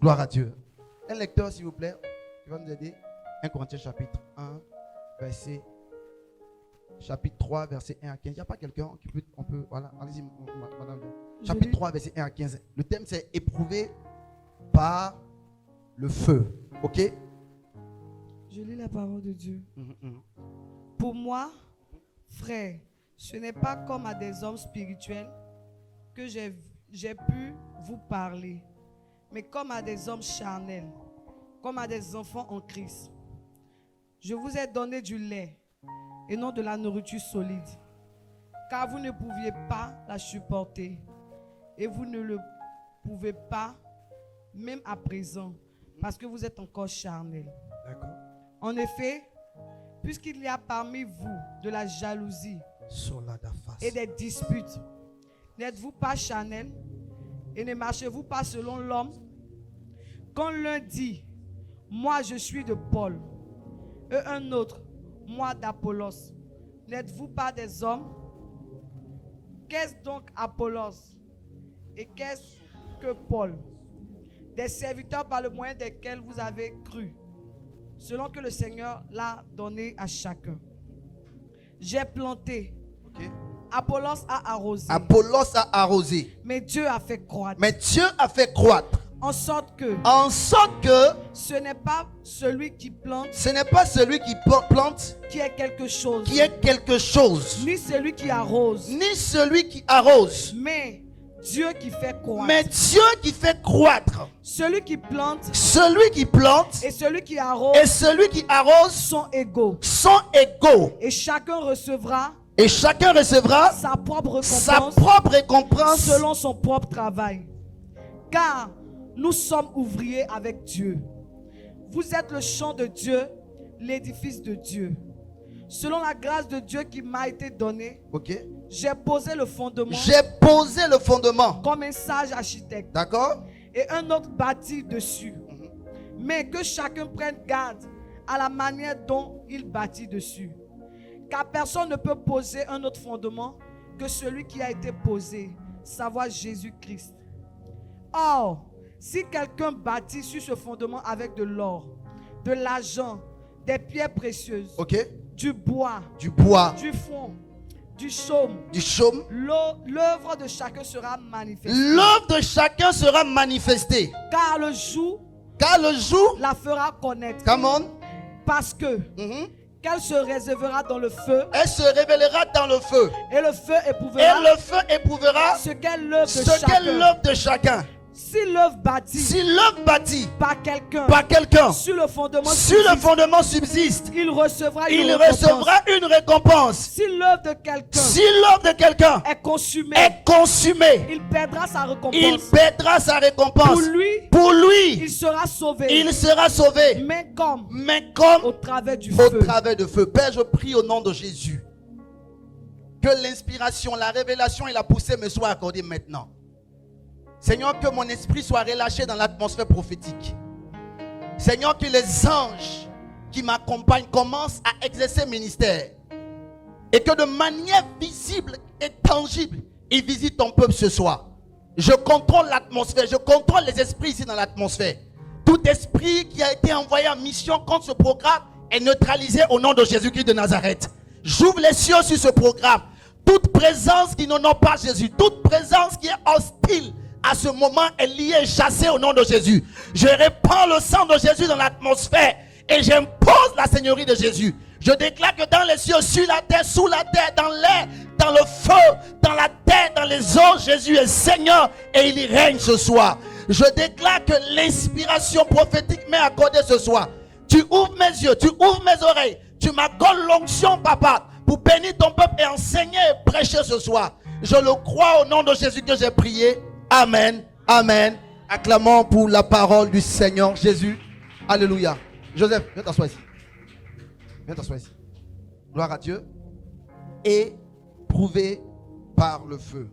Gloire à Dieu. Un lecteur, s'il vous plaît, qui va nous aider. 1 Corinthiens chapitre 1, verset chapitre 3, verset 1 à 15. Il n'y a pas quelqu'un qui peut, on peut, voilà, allez-y, madame. Chapitre 3, verset 1 à 15. Le thème, c'est éprouvé par le feu. Ok? Je lis la parole de Dieu. Pour moi, frère, ce n'est pas comme à des hommes spirituels que j'ai pu vous parler, mais comme à des hommes charnels, comme à des enfants en Christ. Je vous ai donné du lait et non de la nourriture solide, car vous ne pouviez pas la supporter et vous ne le pouvez pas même à présent, parce que vous êtes encore charnel. D'accord. En effet, puisqu'il y a parmi vous de la jalousie et des disputes, n'êtes-vous pas charnel et ne marchez-vous pas selon l'homme? Quand l'un dit, moi je suis de Paul, et un autre, moi d'Apollos, n'êtes-vous pas des hommes? Qu'est-ce donc Apollos et qu'est-ce que Paul? Des serviteurs par le moyen desquels vous avez cru, selon que le Seigneur l'a donné à chacun. J'ai planté, Apollos a arrosé. Apollos a arrosé. Mais Dieu a fait croître. Mais Dieu a fait croître. En sorte que ce n'est pas celui qui plante, ce n'est pas celui qui plante qui est quelque chose, ni celui qui arrose, ni celui qui arrose, mais Dieu qui fait croître. mais Dieu qui fait croître. Celui qui plante et celui qui arrose sont égaux. Et chacun recevra sa propre récompense selon son propre travail. Car nous sommes ouvriers avec Dieu. Vous êtes le champ de Dieu, l'édifice de Dieu. Selon la grâce de Dieu qui m'a été donnée, j'ai posé le fondement comme un sage architecte. D'accord? Et un autre bâtit dessus. Mais que chacun prenne garde à la manière dont il bâtit dessus. Car personne ne peut poser un autre fondement que celui qui a été posé, savoir Jésus-Christ. Or, si quelqu'un bâtit sur ce fondement avec de l'or, de l'argent, des pierres précieuses, du bois, du foin, du chaume, l'œuvre de chacun sera manifestée. Car le jour la fera connaître. Come on. Parce que qu'elle se réservera dans le feu. Elle se révélera dans le feu. Et le feu éprouvera ce qu'est l'œuvre de chacun. Si l'œuvre bâtie par quelqu'un sur le fondement subsiste, il recevra une récompense. Si l'œuvre de quelqu'un est consumée, il perdra sa récompense. Pour lui, il sera sauvé. Mais comme au travers du feu. Père, je prie au nom de Jésus que l'inspiration, la révélation et la poussée me soient accordées maintenant. Seigneur, que mon esprit soit relâché dans l'atmosphère prophétique. Seigneur, que les anges qui m'accompagnent commencent à exercer ministère. Et que de manière visible et tangible, ils visitent ton peuple ce soir. Je contrôle l'atmosphère, je contrôle les esprits ici dans l'atmosphère. Tout esprit qui a été envoyé en mission contre ce programme est neutralisé au nom de Jésus-Christ de Nazareth. J'ouvre les cieux sur ce programme. Toute présence qui n'honore pas Jésus, toute présence qui est hostile à ce moment est liée et chassée au nom de Jésus. Je répands le sang de Jésus dans l'atmosphère et j'impose la seigneurie de Jésus. Je déclare que dans les cieux, sur la terre, sous la terre, dans l'air, dans le feu, dans la terre, dans les eaux, Jésus est Seigneur et il y règne ce soir. Je déclare que l'inspiration prophétique m'est accordée ce soir. Tu ouvres mes yeux, tu ouvres mes oreilles, tu m'accordes l'onction, papa, pour bénir ton peuple et enseigner et prêcher ce soir. Je le crois au nom de Jésus que j'ai prié. Amen, amen. Acclamons pour la parole du Seigneur Jésus. Alléluia. Joseph, viens t'asseoir ici. Viens t'asseoir ici. Gloire à Dieu. Éprouvé par le feu.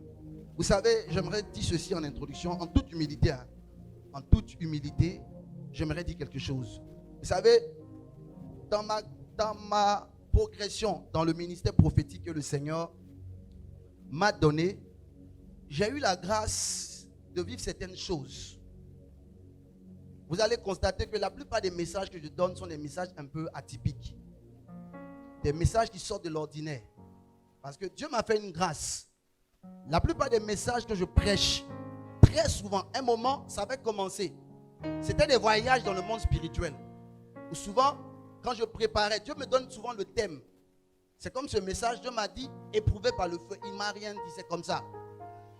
Vous savez, j'aimerais dire ceci en introduction, en toute humilité. En toute humilité, j'aimerais dire quelque chose. Vous savez, dans ma progression dans le ministère prophétique que le Seigneur m'a donné, j'ai eu la grâce de vivre certaines choses. vous allez constater que la plupart des messages que je donne sont des messages un peu atypiques. Des messages qui sortent de l'ordinaire. Parce que Dieu m'a fait une grâce. La plupart des messages que je prêche, très souvent, un moment, ça avait commencé. C'était des voyages dans le monde spirituel. Où souvent, quand je préparais, Dieu me donne souvent le thème. C'est comme ce message, Dieu m'a dit, éprouvé par le feu. Il ne m'a rien dit, c'est comme ça.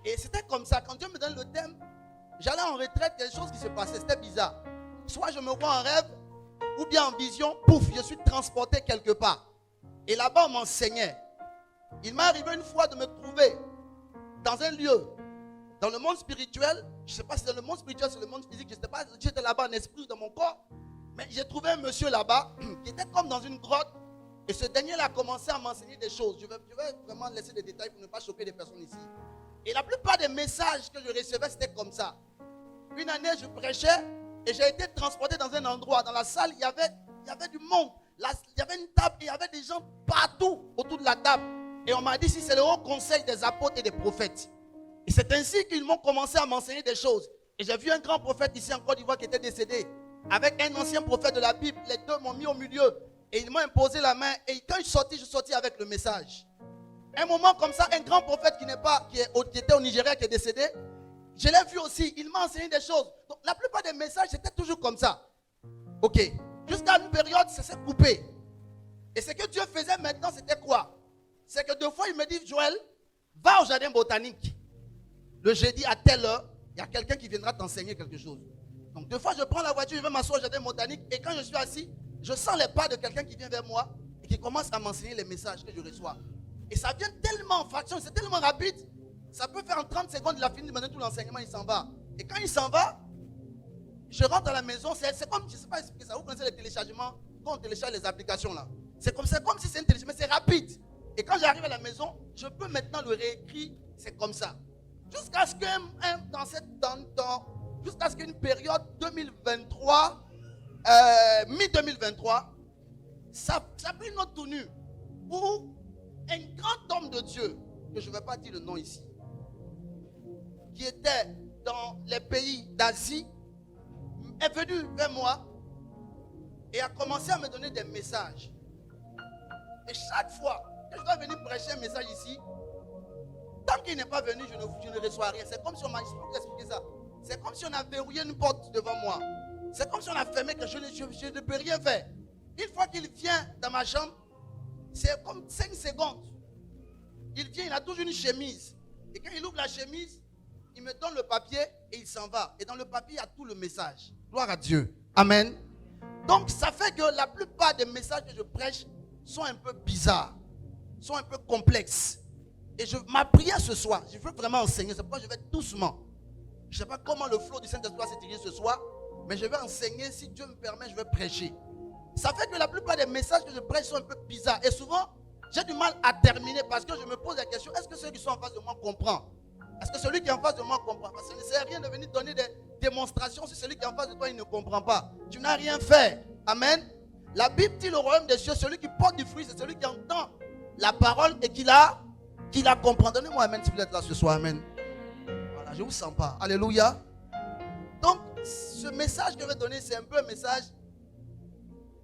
Et c'était comme ça. Quand Dieu me donne le thème, j'allais en retraite, quelque chose qui se passait, c'était bizarre. Soit je me vois en rêve, ou bien en vision, pouf, je suis transporté quelque part. Et là-bas, on m'enseignait. Il m'est arrivé une fois de me trouver dans un lieu, dans le monde spirituel. Je ne sais pas si c'est le monde spirituel, c'est le monde physique, je ne sais pas, j'étais là-bas en esprit, dans mon corps. Mais j'ai trouvé un monsieur là-bas, qui était comme dans une grotte. Et ce dernier-là a commencé à m'enseigner des choses. Je vais vraiment laisser des détails pour ne pas choquer les personnes ici. Et la plupart des messages que je recevais, c'était comme ça. Une année, je prêchais et j'ai été transporté dans un endroit. Dans la salle, il y avait du monde. Là, il y avait une table et il y avait des gens partout autour de la table. Et on m'a dit, si c'est le haut conseil des apôtres et des prophètes. Et c'est ainsi qu'ils m'ont commencé à m'enseigner des choses. Et j'ai vu un grand prophète ici en Côte d'Ivoire qui était décédé. Avec un ancien prophète de la Bible. Les deux m'ont mis au milieu. Et ils m'ont imposé la main. Et quand je sortis avec le message. Un moment comme ça, un grand prophète qui était au Nigeria, qui est décédé, je l'ai vu aussi. Il m'a enseigné des choses. Donc la plupart des messages, c'était toujours comme ça. Ok. Jusqu'à une période, ça s'est coupé. Et ce que Dieu faisait maintenant, c'était quoi? C'est que deux fois, il me dit, Joël, va au jardin botanique. Le jeudi à telle heure, il y a quelqu'un qui viendra t'enseigner quelque chose. Donc deux fois, je prends la voiture, je vais m'asseoir au jardin botanique. Et quand je suis assis, je sens les pas de quelqu'un qui vient vers moi et qui commence à m'enseigner les messages que je reçois. Et ça vient tellement en fraction, c'est tellement rapide. Ça peut faire en 30 secondes, il a fini de me donner tout l'enseignement, il s'en va. Et quand il s'en va, je rentre à la maison, c'est comme, je ne sais pas expliquer ça, vous connaissez les téléchargements, quand on télécharge les applications là. C'est comme si c'est un téléchargement, mais c'est rapide. Et quand j'arrive à la maison, je peux maintenant le réécrire, c'est comme ça. Jusqu'à ce jusqu'à ce qu'une période 2023, mi-2023, ça a pris une autre tournure. Où un grand homme de Dieu, que je ne vais pas dire le nom ici, qui était dans les pays d'Asie, est venu vers moi et a commencé à me donner des messages. Et chaque fois que je dois venir prêcher un message ici, tant qu'il n'est pas venu, je ne reçois rien. C'est comme si on m'a expliqué ça. C'est comme si on a verrouillé une porte devant moi. C'est comme si on a fermé que je ne peux rien faire. Une fois qu'il vient dans ma chambre, c'est comme 5 secondes. Il vient, il a toujours une chemise. Et quand il ouvre la chemise, il me donne le papier et il s'en va. Et dans le papier, il y a tout le message. Gloire à Dieu. Amen. Donc, ça fait que la plupart des messages que je prêche sont un peu bizarres, sont un peu complexes. Et ma prière ce soir, je veux vraiment enseigner. C'est pourquoi je vais doucement. Je ne sais pas comment le flot du Saint-Esprit va s'étirer ce soir, mais je vais enseigner. Si Dieu me permet, je vais prêcher. Ça fait que la plupart des messages que je prêche sont un peu bizarres. Et souvent, j'ai du mal à terminer parce que je me pose la question, est-ce que ceux qui sont en face de moi comprennent? Est-ce que celui qui est en face de moi comprend? Parce que ça ne sert à rien de venir donner des démonstrations si celui qui est en face de toi, il ne comprend pas. Tu n'as rien fait. Amen. La Bible dit le royaume des cieux, celui qui porte du fruit, c'est celui qui entend la parole et qui la comprend. Donnez-moi amen si vous êtes là ce soir. Amen. Voilà, je ne vous sens pas. Alléluia. Donc, ce message que je vais donner, c'est un peu un message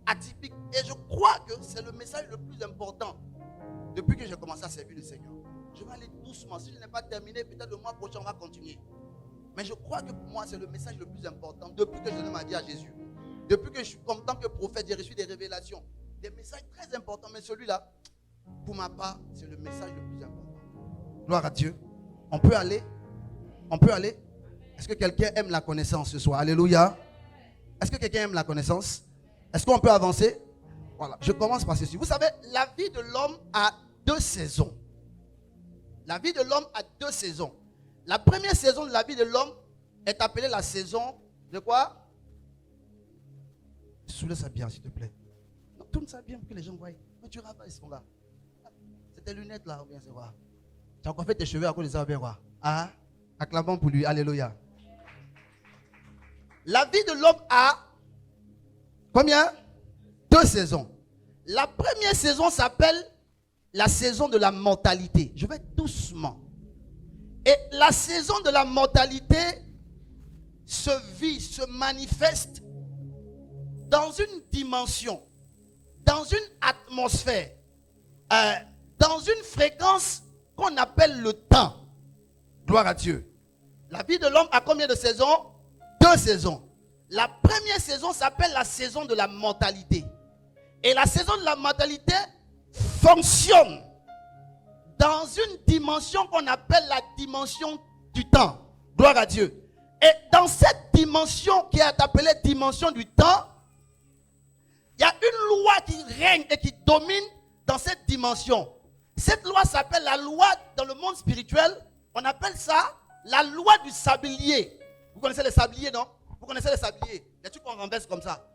atypique. Et je crois que c'est le message le plus important depuis que j'ai commencé à servir le Seigneur. Je vais aller doucement. Si je n'ai pas terminé, peut-être le mois prochain, on va continuer. Mais je crois que pour moi, c'est le message le plus important depuis que je donne ma vie à Jésus. Depuis que je suis comme tant que prophète, j'ai reçu des révélations. Des messages très importants. Mais celui-là, pour ma part, c'est le message le plus important. Gloire à Dieu. On peut aller? On peut aller? Est-ce que quelqu'un aime la connaissance ce soir? Alléluia. Est-ce que quelqu'un aime la connaissance? Est-ce qu'on peut avancer? Voilà. Je commence par ceci. Vous savez, la vie de l'homme a 2 saisons. La vie de l'homme a 2 saisons. La première saison de la vie de l'homme est appelée la saison de quoi? Soulève ça bien, s'il te plaît. Non, tourne ça bien pour que les gens voient. Mais tu rabat, ils sont là. C'est tes lunettes là, ou bien c'est quoi? Tu as encore fait tes cheveux à cause de ça, ou bien quoi? Ah, acclamons pour lui. Alléluia. La vie de l'homme a combien? 2 saisons. La première saison s'appelle la saison de la mortalité. Je vais doucement. Et la saison de la mortalité se vit, se manifeste dans une dimension, dans une atmosphère, dans une fréquence qu'on appelle le temps. Gloire à Dieu. La vie de l'homme a combien de saisons? 2 saisons. La première saison s'appelle la saison de la mortalité. Et la saison de la mortalité fonctionne dans une dimension qu'on appelle la dimension du temps. Gloire à Dieu. Et dans cette dimension qui est appelée dimension du temps, il y a une loi qui règne et qui domine dans cette dimension. Cette loi s'appelle la loi dans le monde spirituel. On appelle ça la loi du sablier. Vous connaissez les sabliers, non? Vous connaissez les sabliers? Les trucs qu'on renverse comme ça.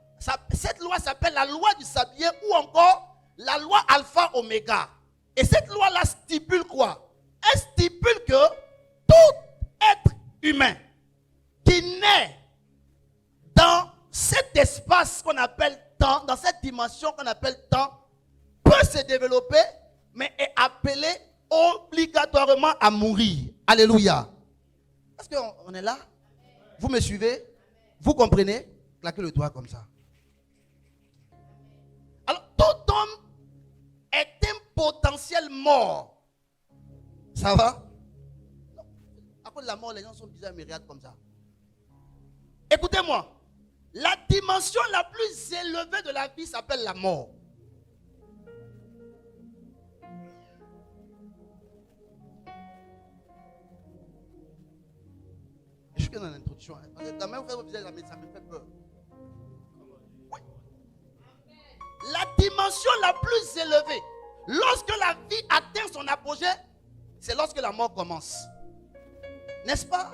Cette loi s'appelle la loi du sablier ou encore la loi alpha oméga. Et cette loi-là stipule quoi? Elle stipule que tout être humain qui naît dans cet espace qu'on appelle temps, dans cette dimension qu'on appelle temps, peut se développer, mais est appelé obligatoirement à mourir. Alléluia. Est-ce qu'on est là? Vous me suivez? Vous comprenez? Claquez le doigt comme ça. Alors, tout homme est un potentiel mort. Ça va? À cause de la mort, les gens sont bizarres, myriades comme ça. Écoutez-moi. La dimension la plus élevée de la vie s'appelle la mort. Je suis que dans l'introduction. La même fois, ça me fait peur. Oui. La dimension la plus élevée, lorsque la vie atteint son apogée, c'est lorsque la mort commence. N'est-ce pas?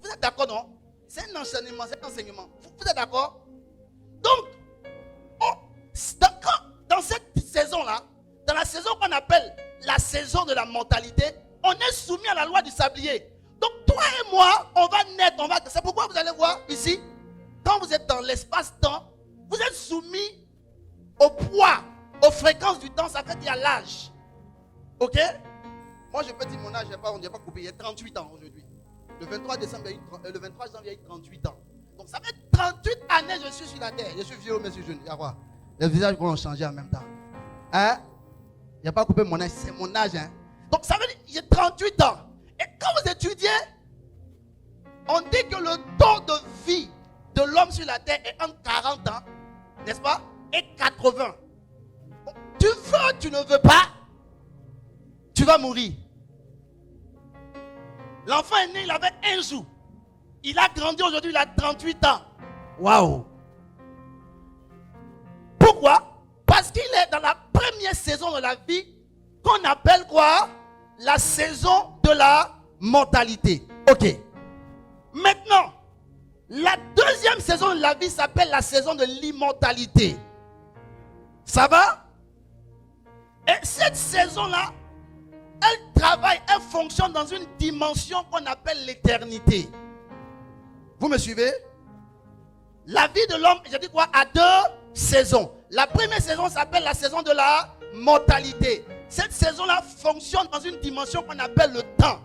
Vous êtes d'accord, non? C'est un enseignement, c'est un enseignement. Vous êtes d'accord? Donc, dans cette saison-là, dans la saison qu'on appelle la saison de la mortalité, on est soumis à la loi du sablier. Donc, toi et moi, on va naître, c'est pourquoi vous allez voir ici, quand vous êtes dans l'espace-temps, vous êtes soumis au poids, aux fréquences du temps, ça fait qu'il y a l'âge. Ok? Moi, je peux dire mon âge, on n'a pas coupé, il y a 38 ans aujourd'hui. Le 23 janvier, il y a eu 38 ans. Donc, ça fait 38 années que je suis sur la terre. Je suis vieux, mais je suis jeune. Il y a quoi? Les visages vont changer en même temps. Hein? Il n'y a pas coupé mon âge, c'est mon âge. Hein? Donc, ça veut dire qu'il y a 38 ans. Et quand vous étudiez, on dit que le taux de vie de l'homme sur la terre est entre 40 ans, n'est-ce pas? Et 80. Donc, tu veux, tu ne veux pas, tu vas mourir. L'enfant est né, il avait 1 jour. Il a grandi aujourd'hui, il a 38 ans. Waouh! Pourquoi? Parce qu'il est dans la première saison de la vie qu'on appelle quoi? La saison de la mortalité. Ok. Maintenant, la deuxième saison de la vie s'appelle la saison de l'immortalité. Ça va? Et cette saison-là, elle travaille, elle fonctionne dans une dimension qu'on appelle l'éternité. Vous me suivez? La vie de l'homme, je dis quoi? A 2 saisons. La première saison s'appelle la saison de la mortalité. Cette saison-là fonctionne dans une dimension qu'on appelle le temps.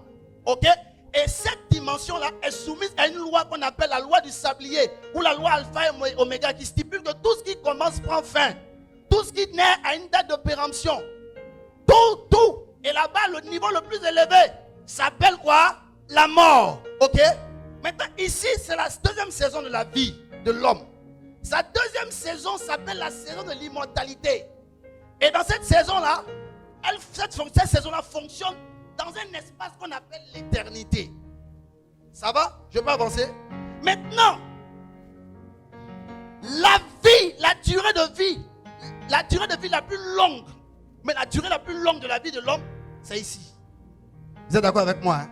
Ok? Et cette dimension-là est soumise à une loi qu'on appelle la loi du sablier ou la loi alpha et oméga qui stipule que tout ce qui commence prend fin. Tout ce qui naît a une date de péremption. Tout. Et là-bas, le niveau le plus élevé s'appelle quoi? La mort. Ok? Maintenant, ici, c'est la deuxième saison de la vie de l'homme. Sa deuxième saison s'appelle la saison de l'immortalité. Et dans cette saison-là, cette saison-là fonctionne dans un espace qu'on appelle l'éternité. Ça va? Je peux avancer? Maintenant, la vie, la durée de vie la plus longue, mais la durée la plus longue de la vie de l'homme, c'est ici. Vous êtes d'accord avec moi? Hein?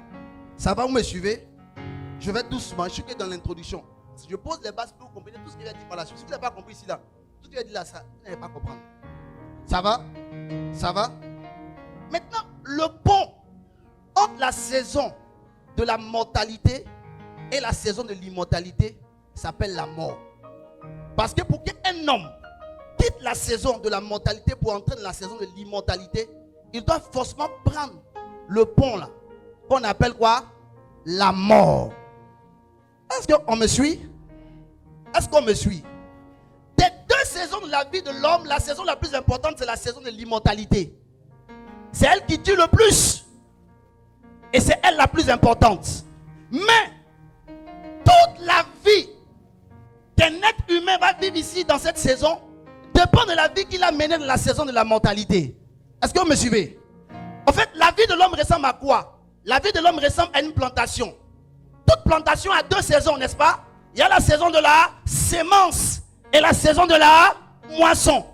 Ça va, vous me suivez? Je vais doucement, je suis que dans l'introduction. Si je pose les bases pour vous comprendre tout ce qu'il a dit par la suite. Si vous n'avez pas compris ici, là, tout ce qu'il a dit là, ça, vous n'allez pas comprendre. Ça va? Ça va? Maintenant, le pont entre la saison de la mortalité et la saison de l'immortalité s'appelle la mort. Parce que pour qu'un homme quitte la saison de la mortalité pour entrer dans la saison de l'immortalité, il doit forcément prendre le pont là, qu'on appelle quoi? La mort. Est-ce qu'on me suit? Est-ce qu'on me suit? Des deux saisons de la vie de l'homme, la saison la plus importante, c'est la saison de l'immortalité. C'est elle qui tue le plus. Et c'est elle la plus importante. Mais toute la vie qu'un être humain va vivre ici dans cette saison dépend de la vie qu'il a menée dans la saison de la mortalité. Est-ce que vous me suivez? En fait, la vie de l'homme ressemble à quoi? La vie de l'homme ressemble à une plantation. Toute plantation a deux saisons, n'est-ce pas? Il y a la saison de la sémence et la saison de la moisson.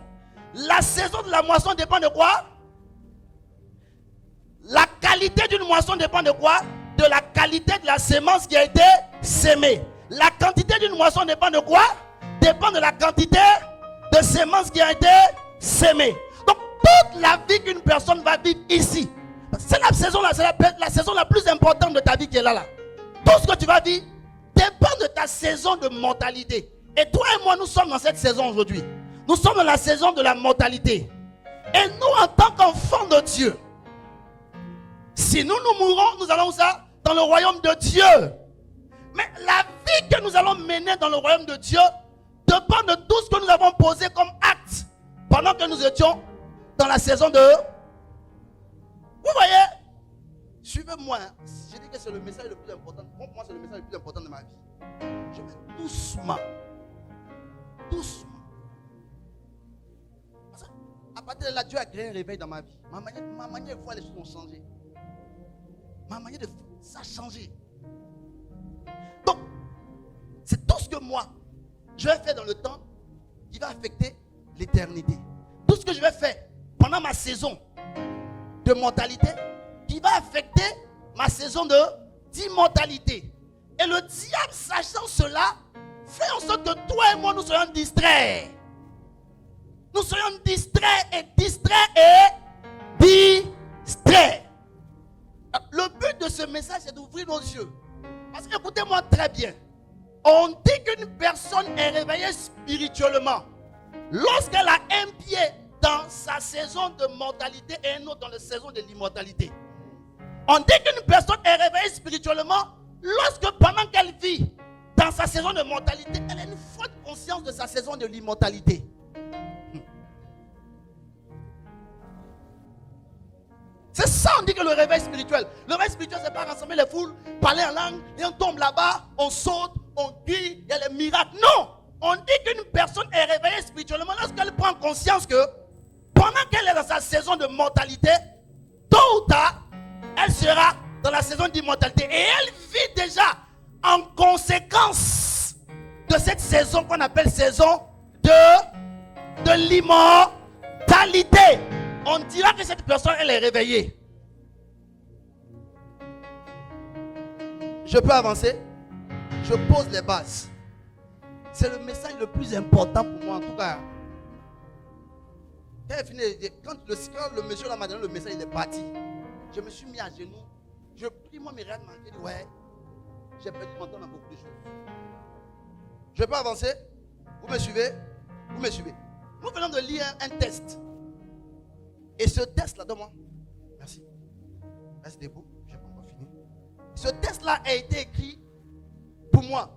La saison de la moisson dépend de quoi? La qualité d'une moisson dépend de quoi? De la qualité de la sémence qui a été sémée. La quantité d'une moisson dépend de quoi? Dépend de la quantité de sémence qui a été sémée. Donc toute la vie qu'une personne va vivre ici, c'est la saison la plus importante de ta vie qui est là. Tout ce que tu vas vivre dépend de ta saison de mortalité. Et toi et moi, nous sommes dans cette saison aujourd'hui. Nous sommes dans la saison de la mortalité. Et nous, en tant qu'enfants de Dieu, si nous mourrons, nous allons où ça? Dans le royaume de Dieu. Mais la vie que nous allons mener dans le royaume de Dieu dépend de tout ce que nous avons posé comme acte pendant que nous étions dans la saison de... Vous voyez? Suivez-moi. J'ai dit que c'est le message le plus important. Pour moi, c'est le message le plus important de ma vie. Je vais doucement. Doucement. Parce qu'à partir de là, Dieu a créé un réveil dans ma vie. Ma manière de voir les choses ont changé. Ma manière de... Ça a changé. Donc, c'est tout ce que moi, je vais faire dans le temps qui va affecter l'éternité. Tout ce que je vais faire pendant ma saison de mortalité qui va affecter ma saison d'immortalité. Et le diable, sachant cela, fait en sorte que toi et moi, nous soyons distraits. Nous soyons distraits. Le but de ce message, c'est d'ouvrir nos yeux. Parce que écoutez-moi très bien. On dit qu'une personne est réveillée spirituellement lorsqu'elle a un pied dans sa saison de mortalité et un autre dans la saison de l'immortalité. On dit qu'une personne est réveillée spirituellement lorsque pendant qu'elle vit dans sa saison de mortalité, elle a une forte conscience de sa saison de l'immortalité. C'est ça, on dit que le réveil spirituel. Le réveil spirituel, c'est pas rassembler les foules, parler en langue, et on tombe là-bas, on saute, on crie, il y a les miracles. Non! On dit qu'une personne est réveillée spirituellement lorsqu'elle prend conscience que pendant qu'elle est dans sa saison de mortalité, tôt ou tard, elle sera dans la saison d'immortalité. Et elle vit déjà en conséquence de cette saison qu'on appelle saison de l'immortalité. On dira que cette personne, elle est réveillée. Je peux avancer? Je pose les bases. C'est le message le plus important pour moi, en tout cas. Quand le monsieur m'a donné le message, il est parti. Je me suis mis à genoux. Je prie, moi, mes rêves m'ont dit, ouais, j'ai perdu mon temps dans beaucoup de choses. Je peux avancer? Vous me suivez? Vous me suivez? Nous venons de lire un test. Et ce test-là, donne-moi. Merci. Reste debout, je n'ai pas encore fini. Ce test-là a été écrit pour moi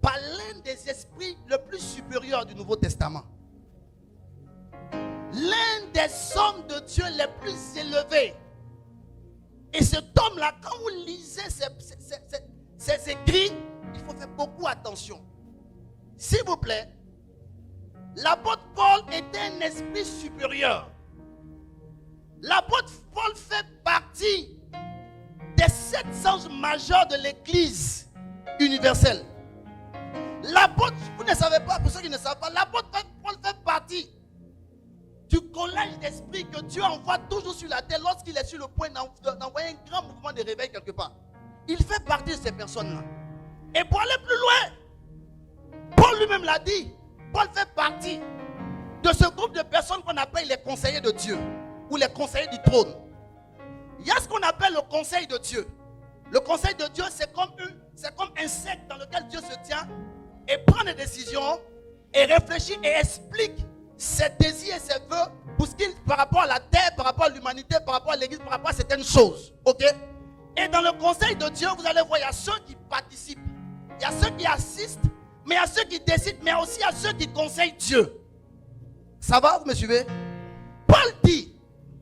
par l'un des esprits le plus supérieur du Nouveau Testament. L'un des hommes de Dieu les plus élevés. Et cet homme-là, quand vous lisez ses écrits, il faut faire beaucoup attention. S'il vous plaît, l'apôtre Paul était un esprit supérieur. L'apôtre Paul fait partie des 7 anges majeurs de l'église universelle. L'apôtre, vous ne savez pas, pour ceux qui ne savent pas, l'apôtre Paul fait partie du collège d'esprit que Dieu envoie toujours sur la terre lorsqu'il est sur le point d'envoyer un grand mouvement de réveil quelque part. Il fait partie de ces personnes-là. Et pour aller plus loin, Paul lui-même l'a dit, Paul fait partie de ce groupe de personnes qu'on appelle les conseillers de Dieu ou les conseillers du trône. Il y a ce qu'on appelle le conseil de Dieu. Le conseil de Dieu, c'est comme un cercle dans lequel Dieu se tient et prend des décisions et réfléchit et explique ses désirs et ses vœux pour ce qu'il, par rapport à la terre, par rapport à l'humanité, par rapport à l'église, par rapport à certaines choses. Ok? Et dans le conseil de Dieu, vous allez voir, il y a ceux qui participent, il y a ceux qui assistent, mais il y a ceux qui décident, mais aussi il y a ceux qui conseillent Dieu. Ça va, vous me suivez? Paul dit,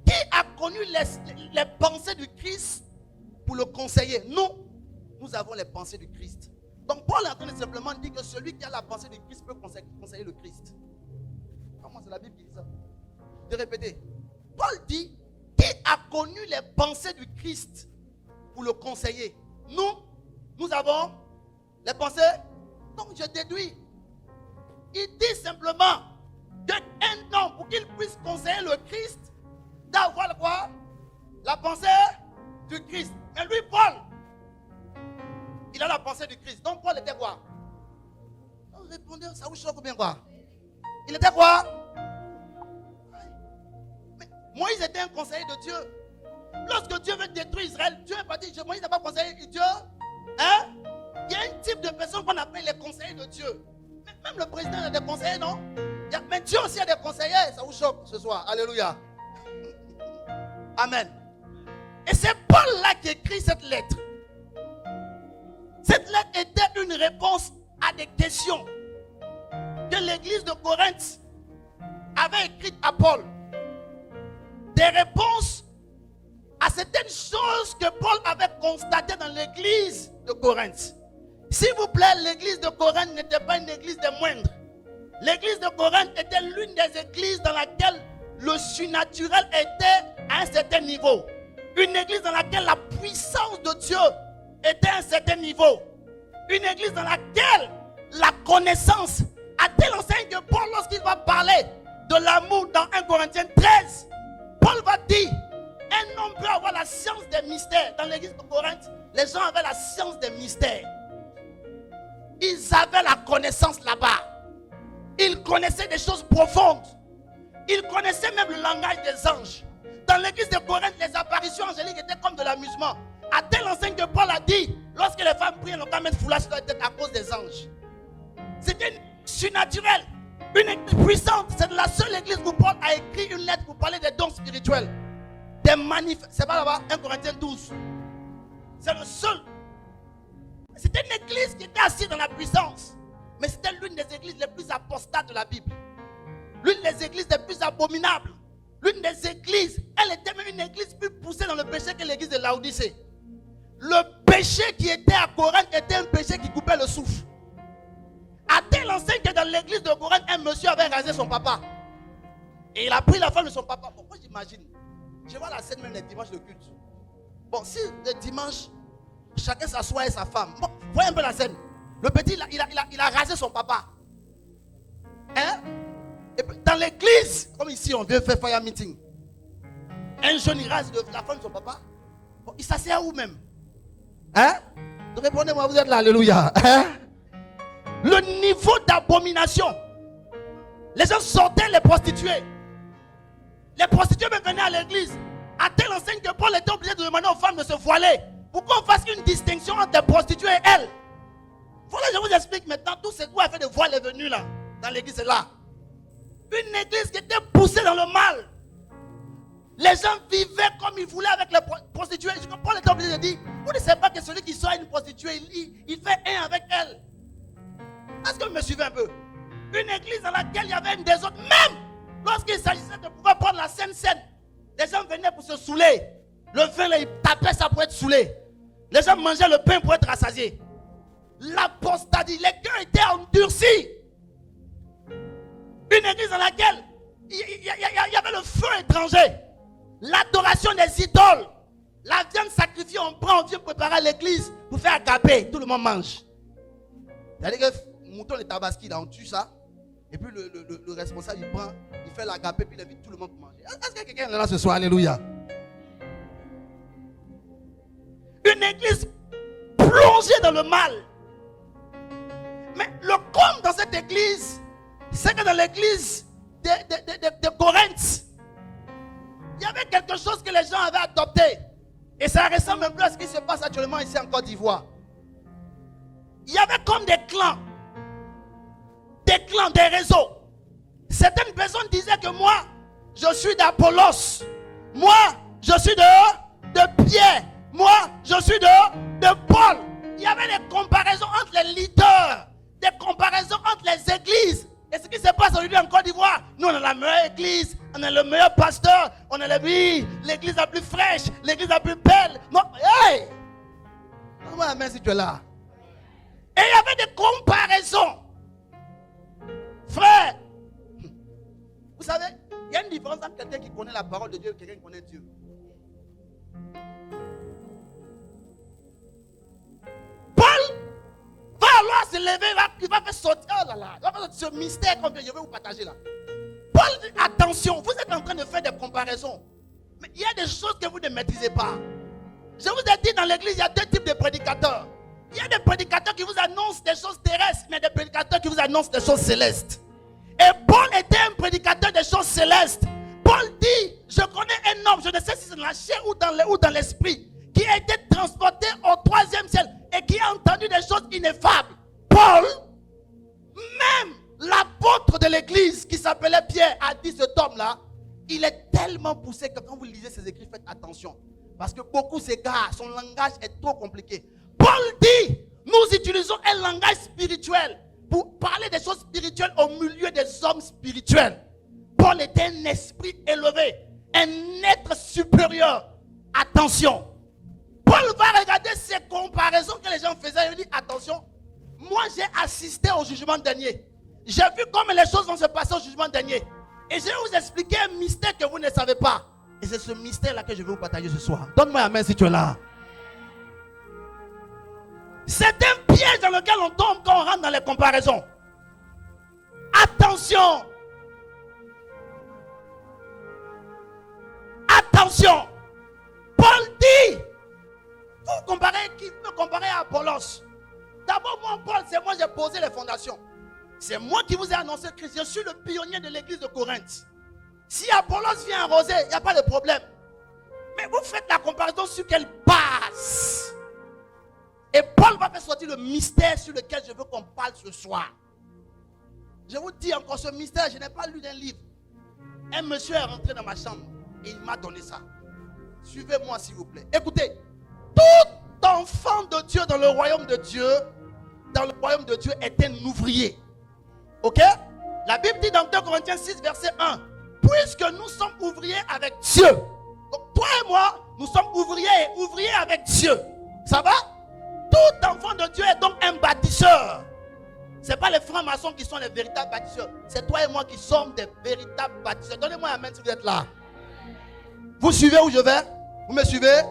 qui a connu les pensées du Christ pour le conseiller? Nous avons les pensées du Christ. Donc Paul est en train de simplement dire que celui qui a la pensée du Christ peut conseiller le Christ. Comment c'est la Bible qui dit ça? De répéter. Paul dit, qui a connu les pensées du Christ pour le conseiller? Nous avons les pensées. Donc je déduis. Il dit simplement qu'un homme, pour qu'il puisse conseiller le Christ, doit avoir quoi? La pensée du Christ. Mais lui, Paul, il a la pensée du Christ. Donc Paul était quoi? Répondez, ça vous choque ou bien quoi? Il était quoi? Mais Moïse était un conseiller de Dieu. Lorsque Dieu veut détruire Israël, Dieu n'est pas dit, Moïse n'a pas conseillé Dieu. Hein? Il y a un type de personnes qu'on appelle les conseillers de Dieu. Même le président a des conseillers, non? Mais Dieu aussi a des conseillers. Ça vous choque ce soir? Alléluia. Amen. Et c'est Paul là qui écrit cette lettre. Cette lettre était une réponse à des questions que l'église de Corinthe avait écrites à Paul. Des réponses à certaines choses que Paul avait constatées dans l'église de Corinthe. S'il vous plaît, l'église de Corinthe n'était pas une église des moindres. L'église de Corinthe était l'une des églises dans laquelle le surnaturel était à un certain niveau. Une église dans laquelle la puissance de Dieu était à un certain niveau. Une église dans laquelle la connaissance, à tel enseigne que Paul, lorsqu'il va parler de l'amour dans 1 Corinthiens 13, Paul va dire, un homme peut avoir la science des mystères. Dans l'église de Corinthe, les gens avaient la science des mystères. Ils avaient la connaissance là-bas. Ils connaissaient des choses profondes. Ils connaissaient même le langage des anges. Dans l'église de Corinthe, les apparitions angéliques étaient comme de l'amusement. À tel enseigne que Paul a dit, lorsque les femmes prient, elles n'ont qu'à mettre foulage sur leur tête à cause des anges. C'était surnaturel. Une église puissante. C'est la seule église où Paul a écrit une lettre pour parler des dons spirituels. Des c'est pas là-bas, 1 Corinthiens 12. C'est le seul. C'était une église qui était assise dans la puissance. Mais c'était l'une des églises les plus apostates de la Bible. L'une des églises les plus abominables. L'une des églises, elle était même une église plus poussée dans le péché que l'église de Laodicée. Le péché qui était à Corinthe était un péché qui coupait le souffle. À tel enseigne que dans l'église de Corinthe, un monsieur avait rasé son papa. Et il a pris la femme de son papa. Pourquoi j'imagine? Je vois la scène même les dimanches de culte. Bon, si le dimanche, chacun s'assoit et sa femme. Bon, voyez un peu la scène. Le petit, il a rasé son papa. Hein? Et dans l'église, comme ici, on veut faire fire meeting. Un jeune, il rase la femme de son papa. Bon, il s'assied où même? Hein? Répondez-moi, vous êtes là, alléluia. Hein? Le niveau d'abomination. Les gens sortaient les prostituées. Les prostituées même venaient à l'église. À tel enseigne que Paul était obligé de demander aux femmes de se voiler. Pour qu'on fasse une distinction entre les prostituées et elles. Voilà, je vous explique maintenant. Tout ce qu'on a fait de voile est venu là. Dans l'église, c'est là. Une église qui était poussée dans le mal. Les gens vivaient comme ils voulaient avec les prostituées. Paul était obligé de dire, vous ne savez pas que celui qui soit une prostituée, il fait un avec elle. Est-ce que vous me suivez un peu? Une église dans laquelle il y avait une désordre. Même lorsqu'il s'agissait de pouvoir prendre la Sainte Seine, les gens venaient pour se saouler. Le vin, là, ils tapaient ça pour être saoulés. Les gens mangeaient le pain pour être rassasiés. L'apostasie, les cœurs étaient endurcis. Une église dans laquelle il y avait le feu étranger. L'adoration des idoles. La viande sacrifiée, on prend, on vient préparer à l'église pour faire agapé. Tout le monde mange. C'est-à-dire que le mouton, les tabaski, là, on tue ça. Et puis le responsable, il prend, il fait l'agapé, puis il invite tout le monde pour manger. Est-ce que quelqu'un est là ce soir? Alléluia. Une église plongée dans le mal. Mais le comble dans cette église, c'est que dans l'église de Corinthe, il y avait quelque chose que les gens avaient adopté. Et ça ressemble un peu à ce qui se passe actuellement ici en Côte d'Ivoire. Il y avait comme des clans, des réseaux. Certaines personnes disaient que moi, je suis d'Apollos. Moi, je suis de Pierre. Moi, je suis de Paul. Il y avait des comparaisons entre les leaders, des comparaisons entre les églises. Et ce qui se passe aujourd'hui en Côte d'Ivoire, nous on a la meilleure église, on a le meilleur pasteur, on a l'église la plus fraîche, l'église la plus belle. Non, hey! Donne-moi la main si tu es là. Et il y avait des comparaisons. Frère, vous savez, il y a une différence entre quelqu'un qui connaît la parole de Dieu et quelqu'un qui connaît Dieu. Paul va alors se lever, il va faire sortir, oh là là, il va faire sortir ce mystère comme je vais vous partager là. Paul dit, attention, vous êtes en train de faire des comparaisons. Mais il y a des choses que vous ne maîtrisez pas. Je vous ai dit dans l'église, il y a deux types de prédicateurs. Il y a des prédicateurs qui vous annoncent des choses terrestres, mais des prédicateurs qui vous annoncent des choses célestes. Et Paul était un prédicateur des choses célestes. Paul dit, je connais un homme, je ne sais si c'est dans la chair ou dans l'esprit, qui a été transporté au 3e ciel et qui a entendu des choses ineffables. Paul, même l'apôtre de l'église qui s'appelait Pierre, a dit cet homme-là, il est tellement poussé que quand vous lisez ses écrits, faites attention. Parce que beaucoup s'égarent, son langage est trop compliqué. Paul dit, nous utilisons un langage spirituel pour parler des choses spirituelles au milieu des hommes spirituels. Paul était un esprit élevé, un être supérieur. Attention. Paul va regarder ces comparaisons que les gens faisaient. Il dit, attention, moi j'ai assisté au jugement dernier. J'ai vu comment les choses vont se passer au jugement dernier. Et je vais vous expliquer un mystère que vous ne savez pas. Et c'est ce mystère-là que je vais vous partager ce soir. Donne-moi la main si tu es là. C'est un piège dans lequel on tombe quand on rentre dans les comparaisons. Attention. Attention. Paul dit, vous comparez qui me comparez à Apollos. D'abord, moi, Paul, c'est moi qui ai posé les fondations. C'est moi qui vous ai annoncé Christ. Je suis le pionnier de l'église de Corinthe. Si Apollos vient arroser, il n'y a pas de problème. Mais vous faites la comparaison sur quelle base? Et Paul va faire sortir le mystère sur lequel je veux qu'on parle ce soir. Je vous dis encore ce mystère, je n'ai pas lu d'un livre. Un monsieur est rentré dans ma chambre et il m'a donné ça. Suivez-moi s'il vous plaît. Écoutez, tout enfant de Dieu dans le royaume de Dieu, est un ouvrier. Ok? La Bible dit dans 2 Corinthiens 6 verset 1, puisque nous sommes ouvriers avec Dieu. Donc toi et moi, nous sommes ouvriers avec Dieu. Ça va? Tout enfant de Dieu est donc un bâtisseur. Ce n'est pas les francs-maçons qui sont les véritables bâtisseurs. C'est toi et moi qui sommes des véritables bâtisseurs. Donnez-moi un amen si vous êtes là. Vous suivez où je vais? Vous me suivez?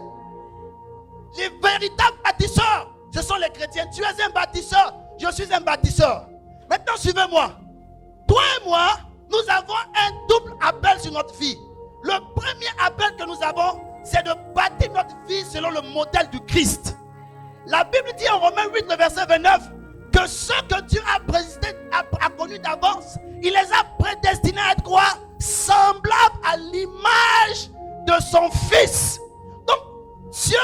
Les véritables bâtisseurs, ce sont les chrétiens. Tu es un bâtisseur, je suis un bâtisseur. Maintenant, suivez-moi. Toi et moi, nous avons un double appel sur notre vie. Le premier appel que nous avons, c'est de bâtir notre vie selon le modèle du Christ. La Bible dit en Romains 8, le verset 29, que ceux que Dieu a connus d'avance, il les a prédestinés à être quoi? Semblables à l'image de son Fils. Donc, Dieu,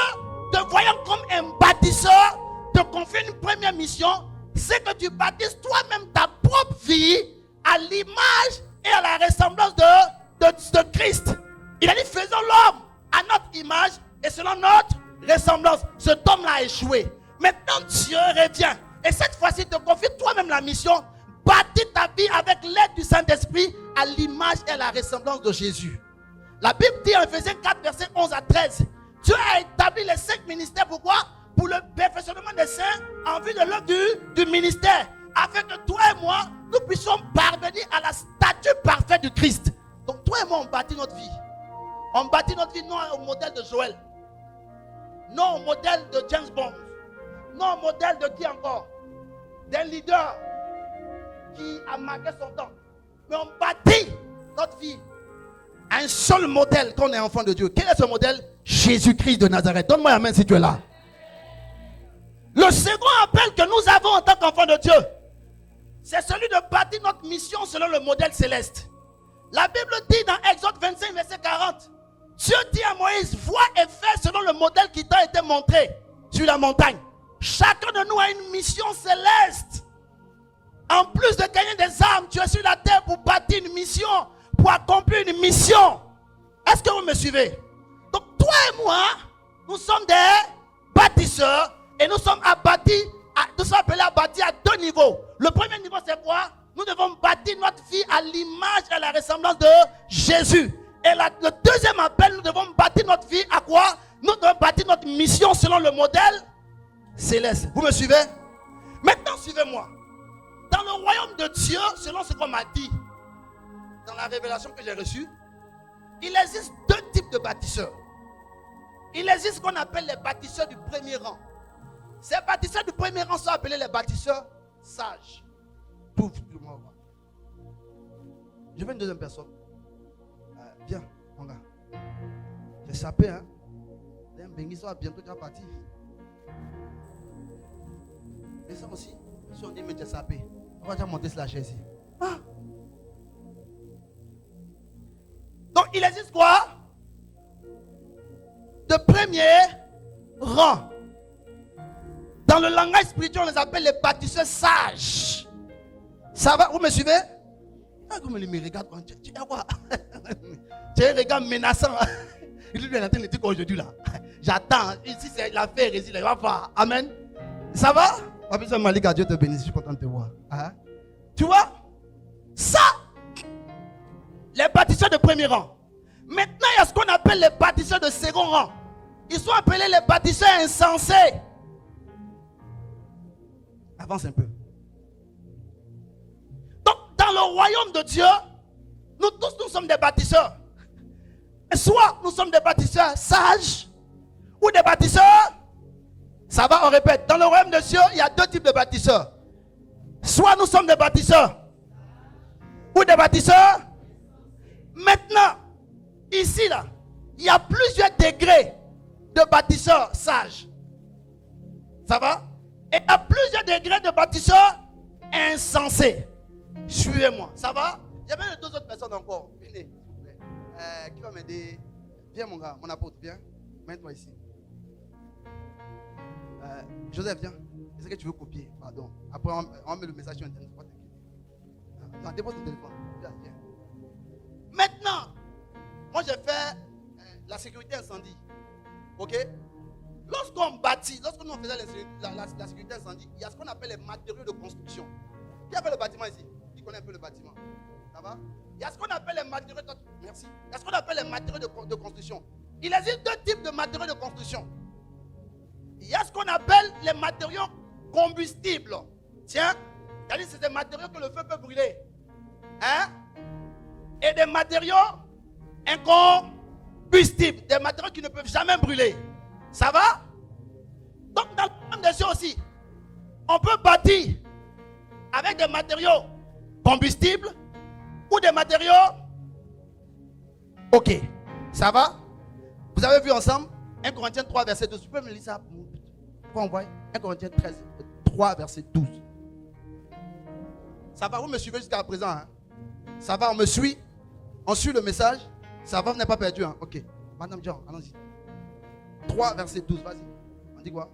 te voyant comme un bâtisseur, te confie une première mission, c'est que tu bâtisses toi-même ta propre vie à l'image et à la ressemblance de Christ. Il a dit, faisons l'homme à notre image et selon notre ressemblance. Cet homme-là a échoué. Maintenant, Dieu revient. Et cette fois-ci, te confie toi-même la mission. Bâtis ta vie avec l'aide du Saint-Esprit à l'image et à la ressemblance de Jésus. La Bible dit en Ephésiens 4, versets 11 à 13, Dieu a établi les 5 ministères. Pourquoi? Pour le perfectionnement des saints en vue de l'œuvre du ministère. Afin que toi et moi, nous puissions parvenir à la stature parfaite du Christ. Donc toi et moi, on bâtit notre vie. On bâtit notre vie non au modèle de Joël. Non au modèle de James Bond. Non au modèle de qui encore? D'un leader qui a marqué son temps. Mais on bâtit notre vie à un seul modèle quand on est enfant de Dieu. Quel est ce modèle? Jésus-Christ de Nazareth. Donne-moi la main si tu es là. Le second appel que nous avons en tant qu'enfants de Dieu, c'est celui de bâtir notre mission selon le modèle céleste. La Bible dit dans Exode 25, verset 40, Dieu dit à Moïse, vois et fais selon le modèle qui t'a été montré sur la montagne. Chacun de nous a une mission céleste. En plus de gagner des âmes, tu es sur la terre pour bâtir une mission, pour accomplir une mission. Est-ce que vous me suivez? Donc toi et moi, nous sommes des bâtisseurs et nous sommes appelés à bâtir à deux niveaux. Le premier niveau, c'est quoi? Nous devons bâtir notre vie à l'image et à la ressemblance de Jésus. Et le deuxième appel, nous devons bâtir notre vie à quoi? Nous devons bâtir notre mission selon le modèle céleste. Vous me suivez? Maintenant, suivez-moi. Dans le royaume de Dieu, selon ce qu'on m'a dit, dans la révélation que j'ai reçue, il existe deux types de bâtisseurs. Il existe ce qu'on appelle les bâtisseurs du premier rang. Ces bâtisseurs du premier rang sont appelés les bâtisseurs sages. Pouf, tout le monde. Je veux une deuxième personne. Viens, mon gars. J'ai sapé, hein. Un béni soit bientôt déjà parti. Et ça aussi, si on dit, mais j'ai sapé, on va déjà monter sur la chaise. Ah. Donc, il existe quoi? De premier rang. Dans le langage spirituel, on les appelle les bâtisseurs sages. Ça va? Vous me suivez? Ah, comme il me regarde, tu as quoi? Tu as un regard menaçant. Il lui est en train de dire qu'aujourd'hui là, j'attends. Ici, c'est l'affaire hérésie. Il va voir. Amen. Ça va? Papis Malika, Dieu te bénisse. Je suis content de te voir. Hein? Tu vois? Ça, les bâtisseurs de premier rang. Maintenant, il y a ce qu'on appelle les bâtisseurs de second rang. Ils sont appelés les bâtisseurs insensés. Avance un peu. Donc, dans le royaume de Dieu, nous tous, nous sommes des bâtisseurs. Soit nous sommes des bâtisseurs sages, ou des bâtisseurs, ça va, on répète, dans le royaume de Dieu, il y a deux types de bâtisseurs. Soit nous sommes des bâtisseurs, ou des bâtisseurs. Maintenant, ici, là, il y a plusieurs degrés de bâtisseurs sages. Ça va? Et il y a plusieurs degrés de bâtisseurs insensés. Suivez-moi. Ça va? Il y avait deux autres personnes encore. Venez. Qui va m'aider? Viens mon gars, mon apôtre, viens. Mets-toi ici. Joseph, viens. C'est ce que tu veux copier. Pardon. Après, on met le message sur Internet. Non, dépose ton téléphone. Viens. Maintenant, moi j'ai fait la sécurité incendie. Ok? Lorsqu'on bâtit, lorsque nous faisons la sécurité incendie, il y a ce qu'on appelle les matériaux de construction. Qui a fait le bâtiment ici? Qui connaît un peu le bâtiment? Ça va? Il y a ce qu'on appelle les matériaux de... Merci. Il y a ce qu'on appelle les matériaux de construction. Il existe deux types de matériaux de construction. Il y a ce qu'on appelle les matériaux combustibles. Tiens, c'est des matériaux que le feu peut brûler. Hein? Et des matériaux incombustibles. Des matériaux qui ne peuvent jamais brûler. Ça va? Donc dans le monde des cieux aussi, on peut bâtir avec des matériaux combustibles ou des matériaux. Ok, ça va? Vous avez vu ensemble 1 Corinthiens 3 verset 12. Tu peux me lire ça? Pourquoi on voit 1 Corinthiens 3 verset 12. Ça va? Vous me suivez jusqu'à présent, hein? Ça va? On me suit? On suit le message? Ça va? Vous n'êtes pas perdu, hein? Ok. Madame Jean, allons-y. 3 verset 12, vas-y. On dit quoi?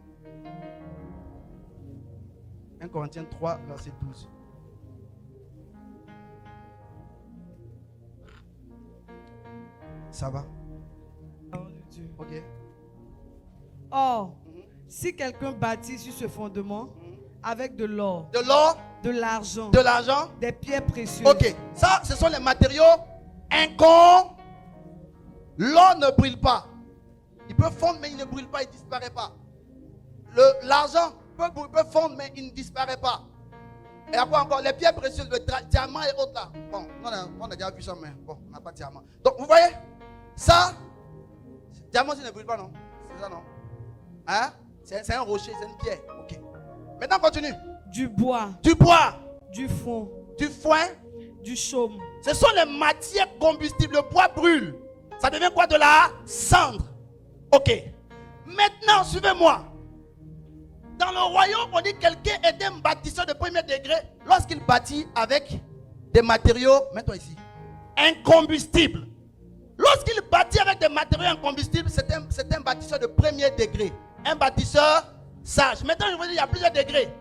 1 Corinthiens 3 verset 12. Ça va? Ok. Or, si quelqu'un bâtit sur ce fondement avec de l'or, de l'argent, des pierres précieuses. Ok, ça, ce sont les matériaux incombustibles. L'or ne brûle pas. Il peut fondre, mais il ne brûle pas, il ne disparaît pas. L'argent peut fondre, mais il ne disparaît pas. Et après encore, les pierres précieuses, le diamant et autres là. Bon, on a déjà vu ça, mais bon, on n'a pas de diamant. Donc, vous voyez, ça, diamant, ça ne brûle pas, non? C'est ça, non? Hein? C'est un rocher, c'est une pierre. Ok. Maintenant, continue. Du bois. Du foin. Du foin. Du chaume. Ce sont les matières combustibles. Le bois brûle. Ça devient quoi? De la cendre. Ok. Maintenant, suivez-moi. Dans le royaume, on dit que quelqu'un est un bâtisseur de premier degré lorsqu'il bâtit avec des matériaux, mets-toi ici, incombustibles. Lorsqu'il bâtit avec des matériaux incombustibles, c'est un bâtisseur de premier degré. Un bâtisseur sage. Maintenant, je vous dis, il y a plusieurs degrés.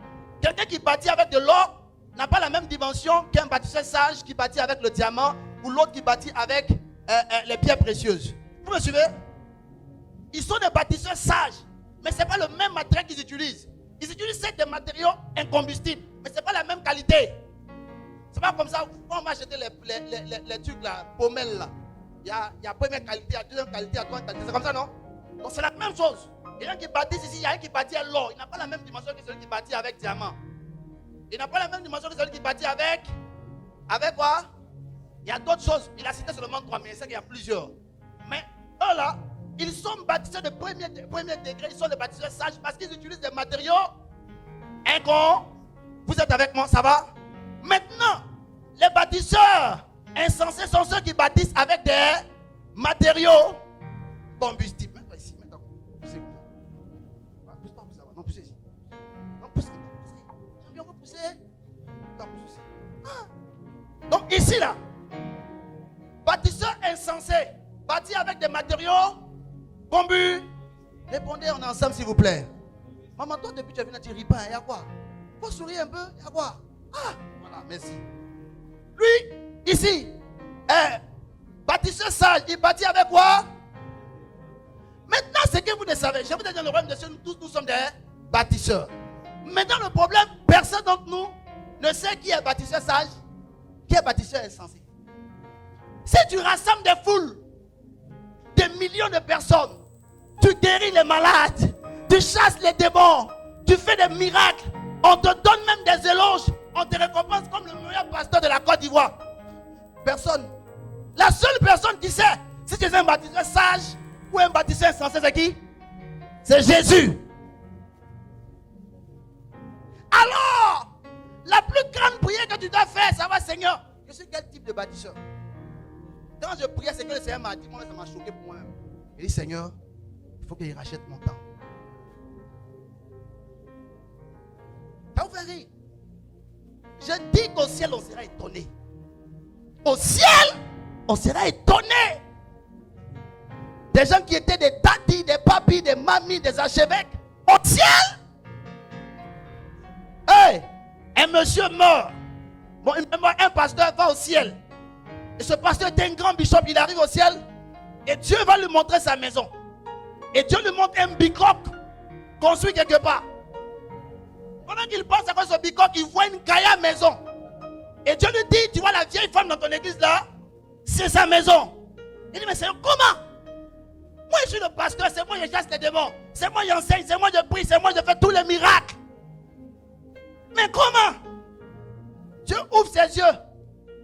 Quelqu'un qui bâtit avec de l'or n'a pas la même dimension qu'un bâtisseur sage qui bâtit avec le diamant ou l'autre qui bâtit avec les pierres précieuses. Vous me suivez? Ils sont des bâtisseurs sages. Mais ce n'est pas le même matériel qu'ils utilisent. Ils utilisent des matériaux incombustibles. Mais ce n'est pas la même qualité. Ce n'est pas comme ça. On va acheter les trucs là, pommelles là. Il y a première qualité, il y a deuxième qualité, il y a troisième qualité. C'est comme ça, non? Donc c'est la même chose. Il y a un qui bâtissent ici, il y a un qui bâtit à l'or. Il n'a pas la même dimension que celui qui bâtit avec diamant. Il n'a pas la même dimension que celui qui bâtit avec quoi? Il y a d'autres choses. Il a cité seulement 3, mais il sait qu'il y a plusieurs. Mais eux là, ils sont bâtisseurs de premier degré. Ils sont des bâtisseurs sages parce qu'ils utilisent des matériaux incons. Vous êtes avec moi, ça va? Maintenant, les bâtisseurs insensés sont ceux qui bâtissent avec des matériaux combustibles. Mets-toi ici, mets-toi. Poussez. Pousse pas, pousse là-bas. Non, poussez ici. Non, poussez. J'ai bien repoussé. Non, pousse ici. Ah. Donc ici là, bâtisseurs insensés, bâtis avec des matériaux combustibles. Répondez, on est ensemble s'il vous plaît. Maman, toi depuis que tu es venu, tu ne ris pas, il y a quoi? Faut sourire un peu, il y a quoi? Ah, voilà, merci. Lui, ici, bâtisseur sage, il bâtit avec quoi? Maintenant, ce que vous ne savez, je vous dis dans le royaume de Dieu, nous tous nous sommes des bâtisseurs. Maintenant, le problème, personne d'entre nous ne sait qui est bâtisseur sage, qui est bâtisseur insensé. Si tu rassembles des foules, des millions de personnes, tu guéris les malades, tu chasses les démons, tu fais des miracles, on te donne même des éloges, on te récompense comme le meilleur pasteur de la Côte d'Ivoire. Personne. La seule personne qui sait si tu es un bâtisseur sage ou un bâtisseur insensé, c'est qui? C'est Jésus. Alors, la plus grande prière que tu dois faire, ça va, Seigneur. Je suis quel type de bâtisseur? Quand je priais, c'est que le Seigneur m'a dit, moi, ça m'a choqué pour moi-même. Il dit, Seigneur, il faut qu'il rachète mon temps. Ça vous fait rire? Je dis qu'au ciel, on sera étonné. Au ciel, on sera étonné. Des gens qui étaient des tatis, des papis, des mamies, des archevêques. Au ciel, un monsieur meurt. Bon, un pasteur va au ciel. Et ce pasteur est un grand bishop, il arrive au ciel. Et Dieu va lui montrer sa maison. Et Dieu lui montre un bicoque construit quelque part. Pendant qu'il pense à quoi ce bicoque, il voit une caille maison. Et Dieu lui dit, tu vois la vieille femme dans ton église là, c'est sa maison. Il dit, mais c'est comment? Moi je suis le pasteur, c'est moi qui chasse les démons. C'est moi qui enseigne, c'est moi qui prie, c'est moi qui fais tous les miracles. Mais comment? Dieu ouvre ses yeux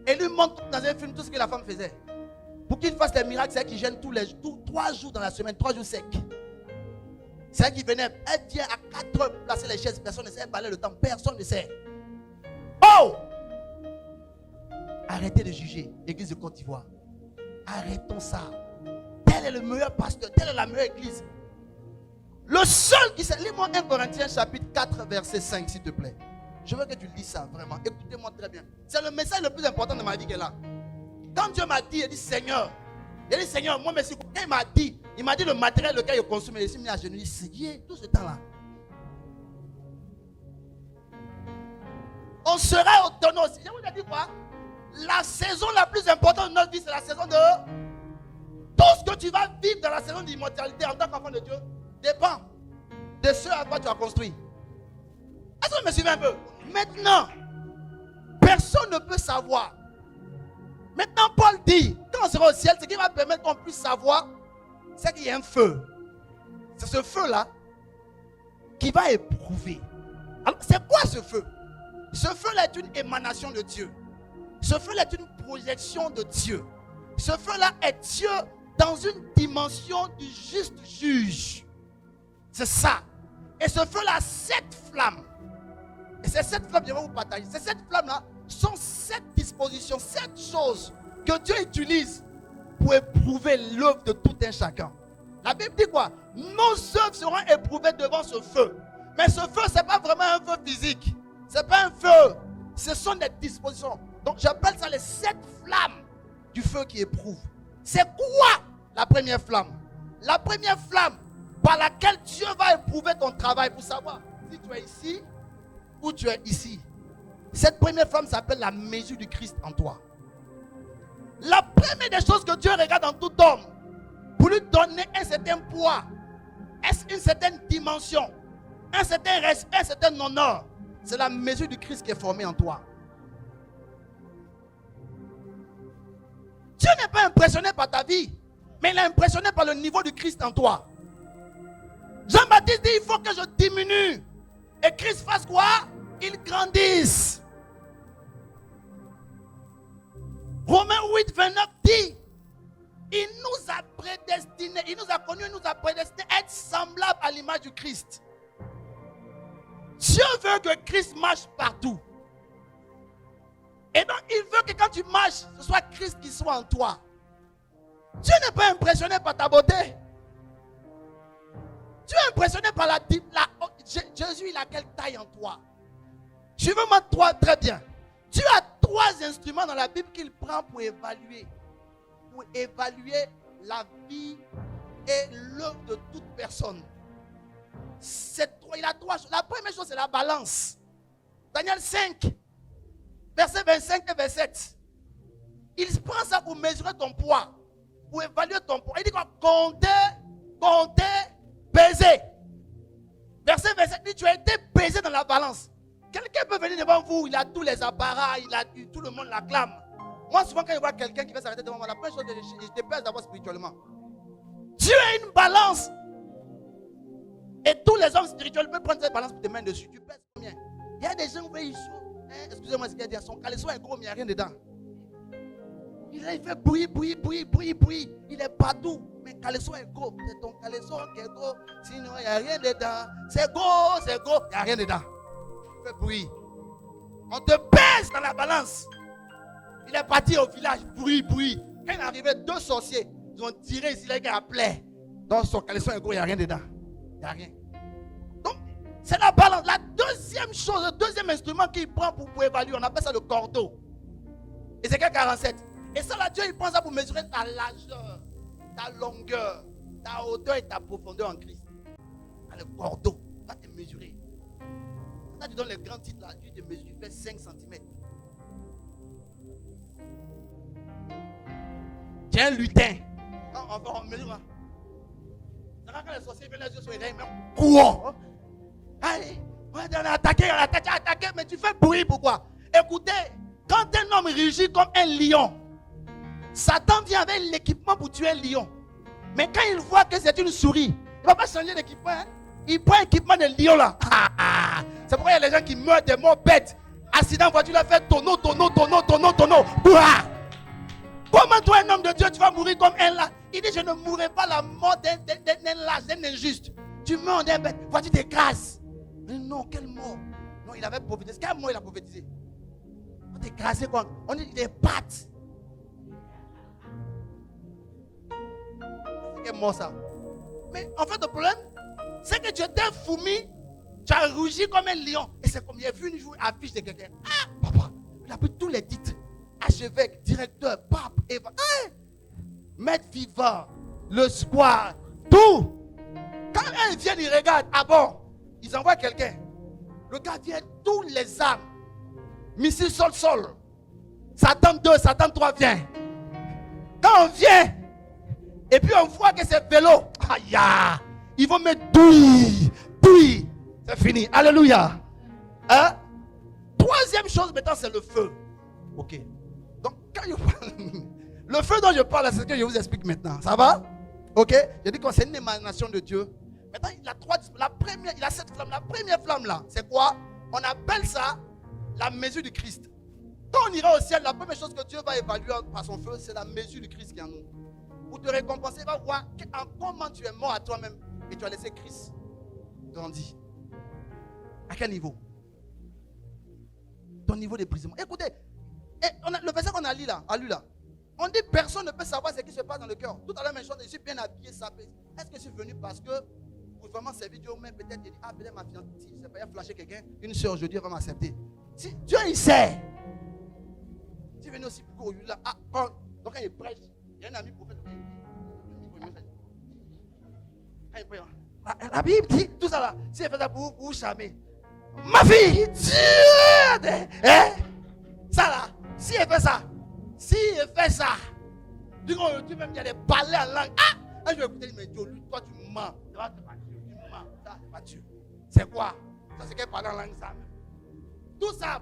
et lui montre dans un film tout ce que la femme faisait. Pour qu'il fasse les miracles, c'est elle qui gêne 3 jours dans la semaine, 3 jours secs. C'est elle qui venait, elle vient à 4 heures placer les chaises, personne ne sait, elle parlait le temps, personne ne sait. Oh! Arrêtez de juger l'église de Côte d'Ivoire. Arrêtons ça. Tel est le meilleur pasteur, telle est la meilleure église. Le seul qui sait, lis-moi 1 Corinthiens chapitre 4 verset 5 s'il te plaît. Je veux que tu lis ça vraiment, écoutez-moi très bien. C'est le message le plus important de ma vie qu'elle a. Quand Dieu m'a dit, il dit Seigneur, moi merci. Quand il m'a dit le matériel lequel il consomme, il s'est mis à genoux, il dit Seigneur, tout ce temps-là. On sera autonome aussi. Je vous ai dit quoi? La saison la plus importante de notre vie, c'est la saison de... Tout ce que tu vas vivre dans la saison d'immortalité en tant qu'enfant de Dieu dépend de ce à quoi tu as construit. Est-ce que vous me suivez un peu? Maintenant, personne ne peut savoir. Maintenant, Paul dit, quand on sera au ciel, ce qui va permettre qu'on puisse savoir, c'est qu'il y a un feu. C'est ce feu-là qui va éprouver. Alors, c'est quoi ce feu? Ce feu-là est une émanation de Dieu. Ce feu-là est une projection de Dieu. Ce feu-là est Dieu dans une dimension du juste juge. C'est ça. Et ce feu-là a 7 flammes. Et ces 7 flammes, je vais vous partager. Ces 7 flammes-là sont 7 dispositions, 7 choses que Dieu utilise pour éprouver l'œuvre de tout un chacun. La Bible dit quoi? Nos œuvres seront éprouvées devant ce feu. Mais ce feu, ce n'est pas vraiment un feu physique. Ce n'est pas un feu. Ce sont des dispositions. Donc j'appelle ça les 7 flammes du feu qui éprouve. C'est quoi la première flamme? La première flamme par laquelle Dieu va éprouver ton travail pour savoir si tu es ici ou tu es ici. Cette première flamme s'appelle la mesure du Christ en toi. La première des choses que Dieu regarde en tout homme pour lui donner un certain poids, est une certaine dimension, un certain respect, un certain honneur. C'est la mesure du Christ qui est formée en toi. Dieu n'est pas impressionné par ta vie, mais il est impressionné par le niveau du Christ en toi. Jean-Baptiste dit, il faut que je diminue. Et Christ fasse quoi? Il grandisse. Romains 8, 29 dit, il nous a prédestinés, il nous a connus, il nous a prédestinés à être semblables à l'image du Christ. Dieu veut que Christ marche partout. Et donc, il veut que quand tu marches, ce soit Christ qui soit en toi. Dieu n'est pas impressionné par ta beauté. Dieu est impressionné par Jésus, il a quelle taille en toi? Suivez-moi toi très bien. Dieu a 3 instruments dans la Bible qu'il prend pour évaluer. Pour évaluer la vie et l'œuvre de toute personne. Il a 3 choses. La première chose, c'est la balance. Daniel 5, verset 25 et 27. Il prend ça pour mesurer ton poids, pour évaluer ton poids. Il dit quoi? Compter, peser. Verset 27 dit, tu as été pesé dans la balance. Quelqu'un peut venir devant vous, il a tous les appareils, tout le monde l'acclame. Moi, souvent, quand je vois quelqu'un qui va s'arrêter devant moi, la première chose que je te pèse d'abord spirituellement. Dieu a une balance. Et tous les hommes spirituels peuvent prendre cette balance pour te mettre dessus. Tu pèses combien? Il y a des gens qui sont, excusez-moi ce qu'il y a dit, son caleçon est gros, mais il n'y a rien dedans. Il fait bruit. Il est partout. Mais caleçon est gros. C'est ton caleçon qui est gros. Sinon, il n'y a rien dedans. C'est gros. Il n'y a rien dedans. Il fait bruit. On te pèse dans la balance. Il est parti au village, bruit. Quand il est arrivé, 2 sorciers, ils ont tiré ici, les gars appelaient. Donc son caleçon est gros, il n'y a rien dedans. Il n'y a rien. Donc, c'est la balance. La deuxième chose, le deuxième instrument qu'il prend pour évaluer, on appelle ça le cordeau. Ézéchiel 47. Et ça, là, Dieu, il prend ça pour mesurer ta largeur, ta longueur, ta hauteur et ta profondeur en Christ. Le cordeau, ça t'est mesuré. Quand tu donnes les grands titres, là, tu te mesures, tu fais 5 cm. Tu es un lutin. On mesure. Quand les sorciers viennent, les yeux sont éveillés, mais quoi? Allez, on a attaqué, mais tu fais bruit, pourquoi? Écoutez, quand un homme rugit comme un lion, Satan vient avec l'équipement pour tuer un lion. Mais quand il voit que c'est une souris, il ne va pas changer d'équipement. Hein? Il prend l'équipement de lion là. C'est pourquoi il y a des gens qui meurent des morts bêtes. Accident de voiture, il a fait tonneau. Bouah! Comment toi, un homme de Dieu, tu vas mourir comme un là? Il dit, je ne mourrai pas la mort d'un lâche, d'un injuste. Tu meurs d'un bête, voiture t'écrase. Mais non, quelle mort? Non, il avait prophétisé. Quel mot il a prophétisé? On t'écrasé quoi? On dit des pattes. C'est quel mot ça? Mais en fait, le problème, c'est que tu étais fourmi, tu as rougi comme un lion. Et c'est comme il a vu une jour affiche de quelqu'un. Ah, papa, il a pris tous les titres. Archevêque, directeur, pape, maître vivant, le square, tout. Quand ils viennent, ils regardent. Ah bon, ils envoient quelqu'un. Le gars vient, tous les armes. Missile sol. Satan 2, Satan 3 vient. Quand on vient, et puis on voit que c'est vélo. Aïe, ils vont mettre douille. C'est fini. Alléluia. Hein? Troisième chose maintenant, c'est le feu. Ok. Donc, quand je parle, le feu dont je parle, c'est ce que je vous explique maintenant. Ça va? Ok? Je dis que c'est une émanation de Dieu. Maintenant, il a cette flamme. La première flamme là, c'est quoi? On appelle ça la mesure du Christ. Quand on ira au ciel, la première chose que Dieu va évaluer par son feu, c'est la mesure du Christ qui est en nous. Pour te récompenser, il va voir comment tu es mort à toi-même et tu as laissé Christ grandir. À quel niveau? Ton niveau de brisement. Écoutez, le verset qu'on a lu là, on dit personne ne peut savoir ce qui se passe dans le cœur. Tout à l'heure, même chose, je suis bien habillé, sapé. Est-ce que je suis venu parce que pour vraiment servir Dieu, mais peut-être il dit, peut-être ma fiancée, si je sais pas, il a flashé quelqu'un, une soeur aujourd'hui, elle va m'accepter. Si Dieu il sait. Si je venais aussi pour là, donc quand il prêche, il y a un ami prophète. La Bible dit tout ça là. Si elle fait ça pour vous charmer, ma fille, Dieu, ça là, si elle fait ça, du coup, tu même il y a des balais en langue. Je vais écouter, mais Dieu, lui, toi tu mens. à Dieu. C'est quoi? Ça, c'est qu'elle parle en langue ça. Tout ça,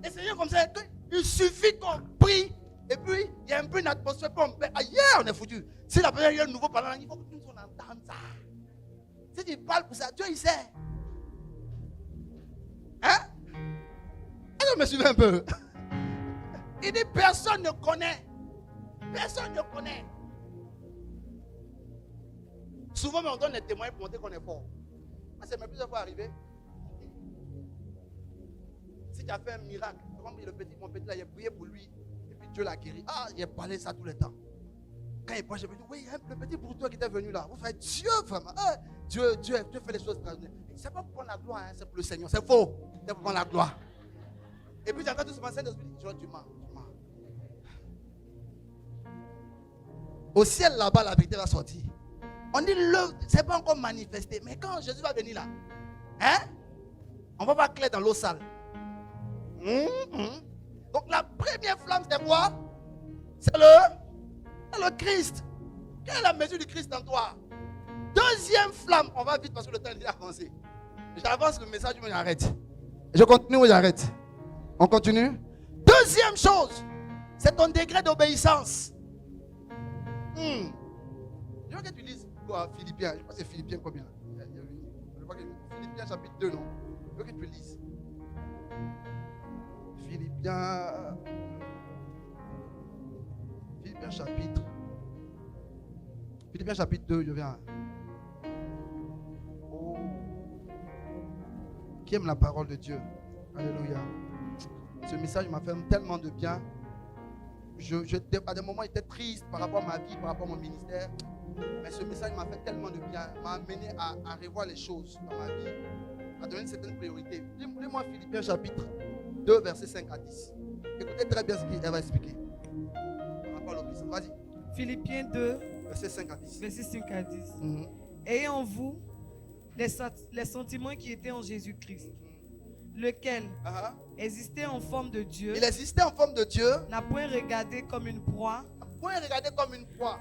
essayez comme ça. Il suffit qu'on prie. Et puis, il y a un peu une atmosphère. Hier, on est foutu. Si la personne, il y a un nouveau parlant, il faut que tout le monde entende ça. Si tu parles pour ça, Dieu, il sait. Hein? Est-ce que je me souviens un peu? Il dit, personne ne connaît. Personne ne connaît. Souvent, on donne les témoins pour montrer qu'on est fort. Moi, c'est plusieurs fois arrivé. Si tu as fait un miracle, comme mon petit là, il a prié pour lui, et puis Dieu l'a guéri. Ah, il a parlé ça tout le temps. Quand il parle, je me dis, oui, le petit pour toi qui était venu là. Vous faites Dieu, vraiment. Ah, Dieu fait les choses extraordinaires. C'est pas pour prendre la gloire, hein, c'est pour le Seigneur. C'est faux. C'est pour prendre la gloire. Et puis j'entends tout ce matin, tu mens. Au ciel là-bas, la vérité va sortir. On dit, c'est pas encore manifesté. Mais quand Jésus va venir là, hein? On va pas clair dans l'eau sale. Donc la première flamme, c'est quoi? C'est le Christ. Quelle est la mesure du Christ en toi? Deuxième flamme, on va vite parce que le temps est déjà avancé. J'avance le message, mais j'arrête. Je continue ou j'arrête? On continue? Deuxième chose, c'est ton degré d'obéissance. Je veux que tu lises quoi, Philippiens. Je pense que c'est Philippiens combien? Philippiens chapitre 2, non? Je veux que tu lises. Philippiens chapitre 2, je viens. Oh. Qui aime la parole de Dieu? Alléluia. Ce message m'a fait tellement de bien. À des moments, j'étais triste par rapport à ma vie, par rapport à mon ministère. Mais ce message m'a fait tellement de bien, m'a amené à revoir les choses dans ma vie, à donner une certaine priorité. Lis-moi Philippiens chapitre 2, versets 5 à 10. Écoutez très bien ce qu'elle va expliquer. Vas-y. Philippiens 2, versets 5 à 10. Versets 5 à 10. Ayez en vous les sentiments qui étaient en Jésus-Christ, lequel existait en forme de Dieu. Il existait en forme de Dieu. N'a point regardé comme une proie.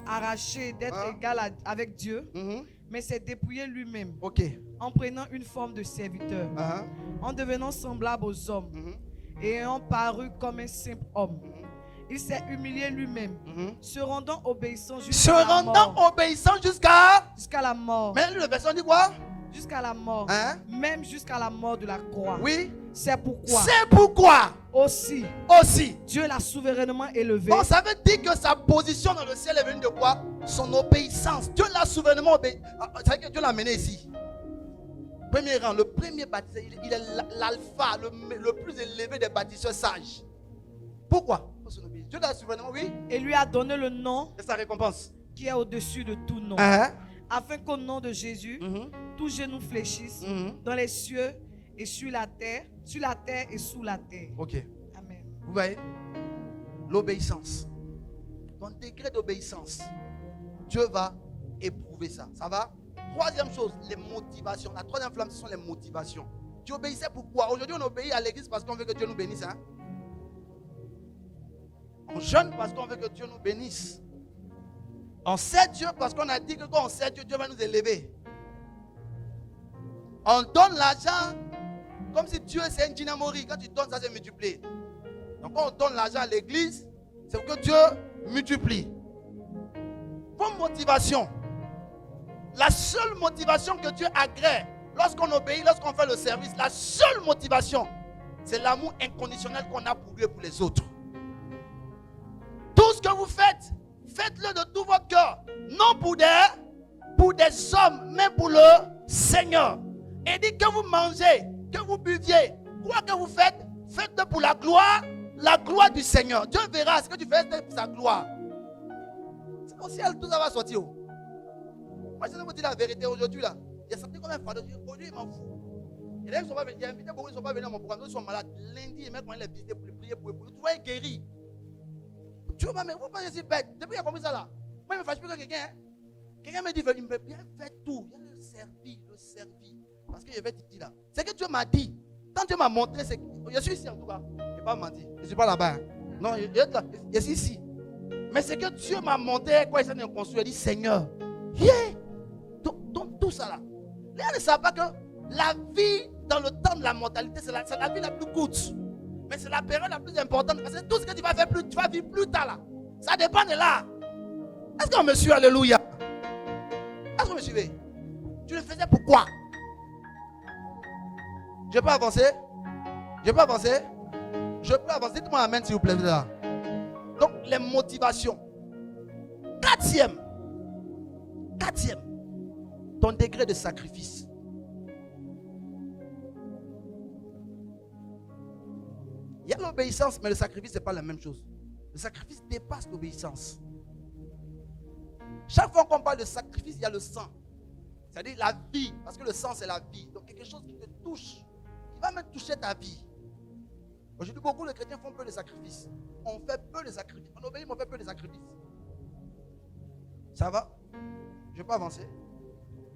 Arraché d'être égal avec Dieu. Mais s'est dépouillé lui-même. En prenant une forme de serviteur. En devenant semblable aux hommes. Et ayant paru comme un simple homme. Il s'est humilié lui-même, se rendant obéissant jusqu'à la mort. Mais le verset dit quoi? Jusqu'à la mort. Même jusqu'à la mort de la croix. Oui. C'est pourquoi. Aussi. Dieu l'a souverainement élevé. Bon, ça veut dire que sa position dans le ciel est venue de quoi? Son obéissance. Dieu l'a souverainement obéi. Ça veut dire que Dieu l'a amené ici. Premier rang, le premier baptisé, il est l'alpha, le plus élevé des baptiseurs sages. Pourquoi? Dieu l'a souverainement, oui. Et lui a donné le nom de sa récompense, qui est au-dessus de tout nom. Afin qu'au nom de Jésus, tous genoux fléchissent dans les cieux et sur la terre et sous la terre. Amen. Vous voyez? L'obéissance. Ton degré d'obéissance, Dieu va éprouver ça. Ça va? Troisième chose, les motivations. La troisième flamme, ce sont les motivations. Tu obéissais pourquoi? Aujourd'hui, on obéit à l'église parce qu'on veut que Dieu nous bénisse. On jeûne parce qu'on veut que Dieu nous bénisse. On sait Dieu parce qu'on a dit que quand on sait Dieu, Dieu va nous élever. On donne l'argent comme si Dieu c'est un dynamori. Quand tu donnes, ça c'est multiplié. Donc quand on donne l'argent à l'église, c'est pour que Dieu multiplie. Pour motivation. La seule motivation que Dieu agrée lorsqu'on obéit, lorsqu'on fait le service, la seule motivation, c'est l'amour inconditionnel qu'on a pour lui et pour les autres. Tout ce que vous faites, faites-le de tout votre cœur. Non pour des hommes, mais pour le Seigneur. Et dit que vous mangez, que vous buviez, quoi que vous faites, faites-le pour la gloire du Seigneur. Dieu verra ce que tu fais pour sa gloire. C'est au ciel, tout ça va sortir. Moi, je vais vous dire la vérité aujourd'hui. Là, il y a certains comme un fardeau. Aujourd'hui, il m'en fout. Et là, ils sont pas venus. Il y a invité beaucoup, ils ne sont pas venus à mon programme. Ils sont malades. Lundi, ils mettent les visiter pour les prier pour eux. Tu vois, ils guéris. Tu vois, mais vous pensez que c'est bête. Depuis qu'il a compris ça là, moi, il ne me fâche plus que quelqu'un. Quelqu'un me dit, il me bien faire tout. Il le servir. Parce que je vais te dire là. C'est que Dieu m'a dit. Quand Dieu m'a montré, c'est que je suis ici en tout cas. Je ne vais pas mentir. Je ne suis pas là-bas. Non, je suis ici. Mais c'est que Dieu m'a montré quoi il s'est construit. Il dit, Seigneur, tout ça là. Les gens ne savent pas que la vie dans le temps de la mortalité, c'est la vie la plus courte. Mais c'est la période la plus importante. Parce que tout ce que tu vas faire tu vas vivre plus tard là. Ça dépend de là. Est-ce qu'on me suit? Alléluia. Est-ce que vous me suivez? Tu le faisais pourquoi? Je peux avancer? Je peux avancer? Je peux avancer? Dites-moi amen s'il vous plaît. Là. Donc les motivations. Quatrième, ton degré de sacrifice. Il y a l'obéissance, mais le sacrifice, ce n'est pas la même chose. Le sacrifice dépasse l'obéissance. Chaque fois qu'on parle de sacrifice, il y a le sang. C'est-à-dire la vie, parce que le sang, c'est la vie. Donc quelque chose qui te touche, qui va même toucher ta vie. Aujourd'hui, beaucoup de chrétiens font peu de sacrifices. On fait peu de sacrifices. On obéit, mais on fait peu de sacrifices. Ça va? Je peux avancer?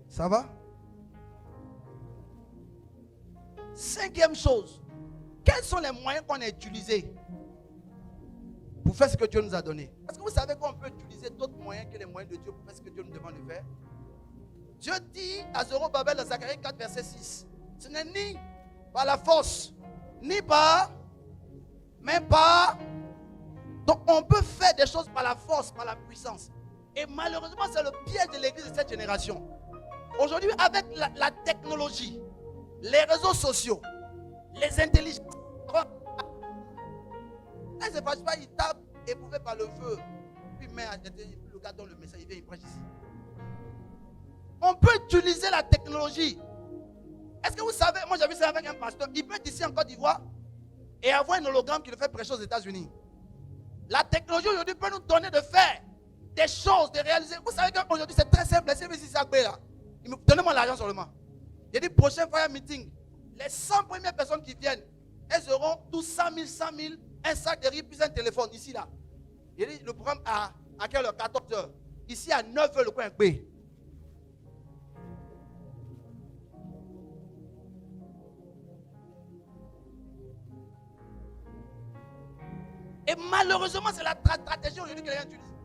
Ça va? Cinquième chose. Quels sont les moyens qu'on a utilisés pour faire ce que Dieu nous a donné? Est-ce que vous savez qu'on peut utiliser d'autres moyens que les moyens de Dieu pour faire ce que Dieu nous demande de faire? Dieu dit à Zorobabel dans Zacharie 4, verset 6, ce n'est ni par la force, ni par, mais par... Donc on peut faire des choses par la force, par la puissance. Et malheureusement, c'est le piège de l'église de cette génération. Aujourd'hui, avec la technologie, les réseaux sociaux, les intelligences, elle ne se fâche pas, il tape, éprouvé par le feu. Puis met le gars dans le message, il vient, il prêche ici. On peut utiliser la technologie. Est-ce que vous savez, moi j'avais ça avec un pasteur, il peut être ici en Côte d'Ivoire et avoir un hologramme qui le fait prêcher aux États-Unis. La technologie aujourd'hui peut nous donner de faire des choses, de réaliser. Vous savez qu'aujourd'hui c'est très simple. Laissez-moi ici Sagbé là. Donnez-moi l'argent seulement. Il dit prochain fire meeting. Les 100 premières personnes qui viennent, elles auront tous 100 000, un sac de riz plus un téléphone ici là. Il dit le programme à quelle heure? 14 h. Ici à 9 h le coin B. Et malheureusement, c'est la stratégie aujourd'hui que les gens utilisent.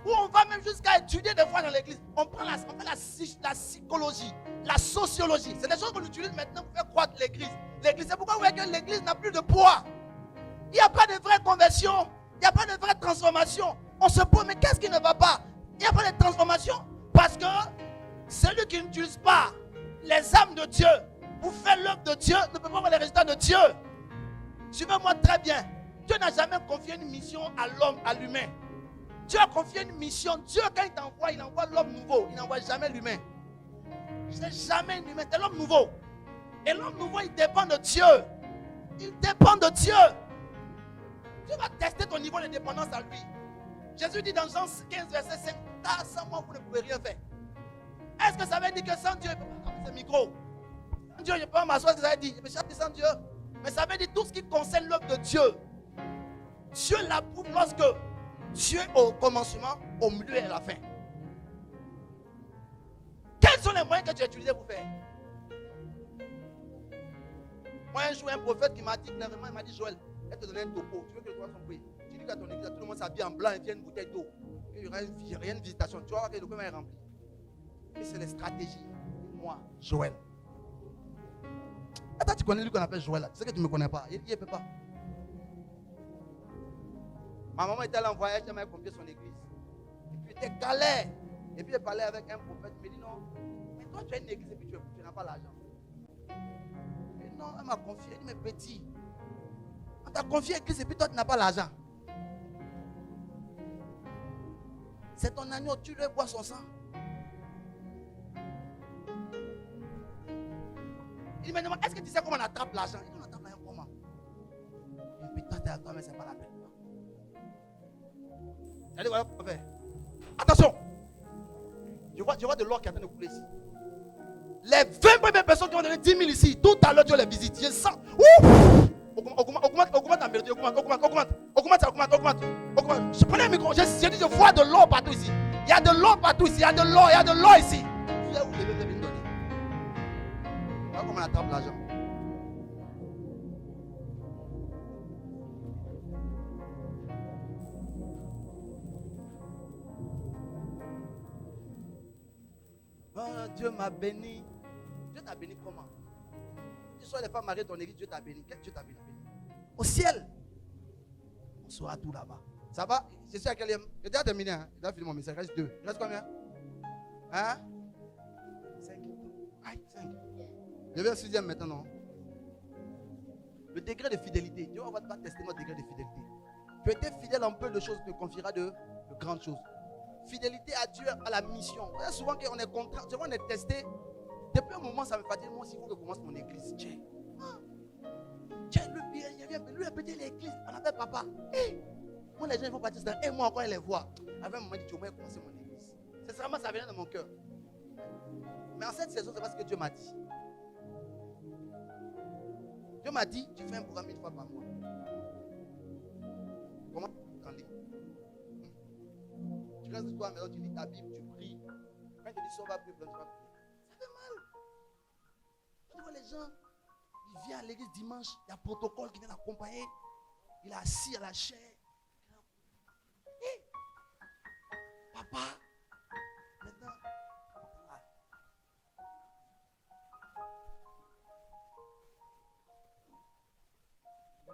Où on va même jusqu'à étudier des fois dans l'église. On fait la psychologie, la sociologie. C'est des choses qu'on utilise maintenant pour faire croître l'église. C'est pourquoi vous voyez que l'église n'a plus de poids. Il n'y a pas de vraie conversion. Il n'y a pas de vraie transformation. On se pose, mais qu'est-ce qui ne va pas? Il n'y a pas de transformation. Parce que celui qui n'utilise pas les âmes de Dieu pour faire l'œuvre de Dieu ne peut pas voir les résultats de Dieu. Suivez-moi très bien. Dieu n'a jamais confié une mission à l'homme, à l'humain. Dieu a confié une mission. Dieu, quand il envoie l'homme nouveau. Il n'envoie jamais l'humain. C'est jamais un humain, c'est l'homme nouveau. Et l'homme nouveau, il dépend de Dieu. Il dépend de Dieu. Dieu va tester ton niveau de dépendance à lui. Jésus dit dans Jean 15, verset 5, ah, sans moi, vous ne pouvez rien faire. Est-ce que ça veut dire que sans Dieu, il ne peut pas avoir ce micro? Sans Dieu, je ne peux pas m'asseoir, c'est ce que ça veut dire. Je peux sans Dieu. Mais ça veut dire tout ce qui concerne l'œuvre de Dieu. Dieu l'approuve lorsque Dieu est au commencement, au milieu et à la fin. Quels sont les moyens que tu as utilisés pour faire? Moi, un jour, un prophète qui m'a dit clairement, il m'a dit, Joël, elle te donne un topo. Tu veux que le toit soit brûlé. Tu dis qu'à ton église, tout le monde s'habille en blanc et vient une bouteille d'eau. Il y aura une visitation. Tu vas voir que le coin est rempli. Et c'est les stratégies. Moi, Joël. Attends, tu connais lui qu'on appelle Joël là. Tu sais que tu ne me connais pas. Il ne peut pas. Ma maman était allée en voyage, elle m'a confié son église. Et puis, était galère. Et puis, elle parlait avec un prophète. Il m'a dit non, mais toi, tu as une église et puis tu n'as pas l'argent. Mais non, elle m'a confié. Elle dit, mais petit, on t'a confié l'église et puis toi, tu n'as pas l'argent. C'est ton agneau, tu lui bois son sang. Il me demande, est-ce que tu sais comment on attrape l'argent? Il dit, on attrape l'argent comment? Et puis toi, tu es à toi, mais ce n'est pas la peine. Allez, voilà ce qu'on va faire. Attention. Je vois de l'or qui est en train de couler ici. Les 20 premières personnes qui ont donné 10 000 ici, tout à l'heure, Dieu les visite. Je sens. Augmente ta mélodie, augmente. Je prenais un micro, j'ai dit, je vois de l'or partout ici. Il y a de l'or partout ici, il y a de l'or ici. Vous avez où les donner. Voilà comment on attrape l'argent. Oh, Dieu m'a béni. béni comment? Tu sois les femmes mariées, ton église, Dieu t'a béni. Quel Dieu t'a béni? Au ciel. On saura tout là-bas. Ça va? C'est sûr à quel j'ai déjà terminé. Hein? J'ai déjà fini mon message. Il reste 2. Il reste combien? Hein? 5. Aïe, 5. Je vais au 6e maintenant, non? Le degré de fidélité. Dieu va pas tester notre degré de fidélité. Tu étais fidèle en peu de choses, te confiera de grandes choses. Fidélité à Dieu, à la mission. Souvent qu'on est contraint, souvent on est testé. Depuis un moment, ça me fatigue. Moi aussi, il faut que je commence mon église. Tiens, lui a pété l'église. On appelle papa. Hey, moi, les gens ils vont partir. Et moi encore, ils les voient. Avec un moment, il dit, moi, commencer mon église. C'est vraiment ça vient de mon cœur. Mais en cette saison, c'est parce que Dieu m'a dit. Dieu m'a dit, tu fais un programme 1 fois par mois. Comment en ligne? Tu restes toi à la maison, tu lis ta Bible, tu pries. Quand tu dis ça, on va prier, tu vas prier. Ça fait mal. Tu vois les gens, il vient à l'église dimanche, il y a un protocole qui vient l'accompagner. Il est assis à la chair. Hey, papa, maintenant,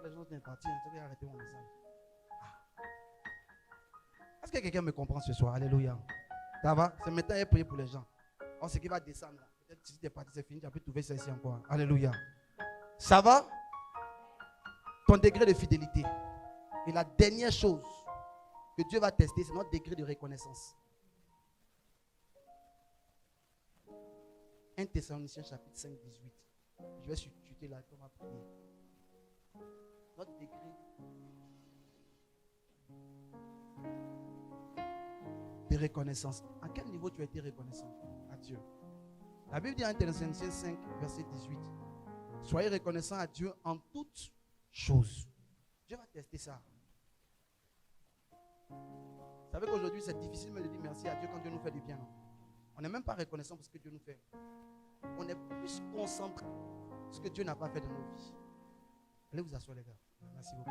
les gens sont partis, tu vas arrêter mon message. Est-ce que quelqu'un me comprend ce soir? Alléluia. Ça va? C'est maintenant qu'il prier pour les gens. On sait qu'il va descendre là. Peut-être si tu es parti, c'est fini, tu as pu trouver ça ici encore. Alléluia. Ça va? Ton degré de fidélité. Et la dernière chose que Dieu va tester, c'est notre degré de reconnaissance. 1 Thessaloniciens chapitre 5, 18. Je vais chuter là, on va prier. Notre degré de reconnaissance. À quel niveau tu as été reconnaissant à Dieu? La Bible dit en 1 Thessaloniciens 5, verset 18. Soyez reconnaissants à Dieu en toutes choses. Dieu va tester ça. Vous savez qu'aujourd'hui, c'est difficile de dire merci à Dieu quand Dieu nous fait du bien. Non? On n'est même pas reconnaissant pour ce que Dieu nous fait. On est plus concentré sur ce que Dieu n'a pas fait dans nos vies. Allez vous asseoir les gars. Merci beaucoup.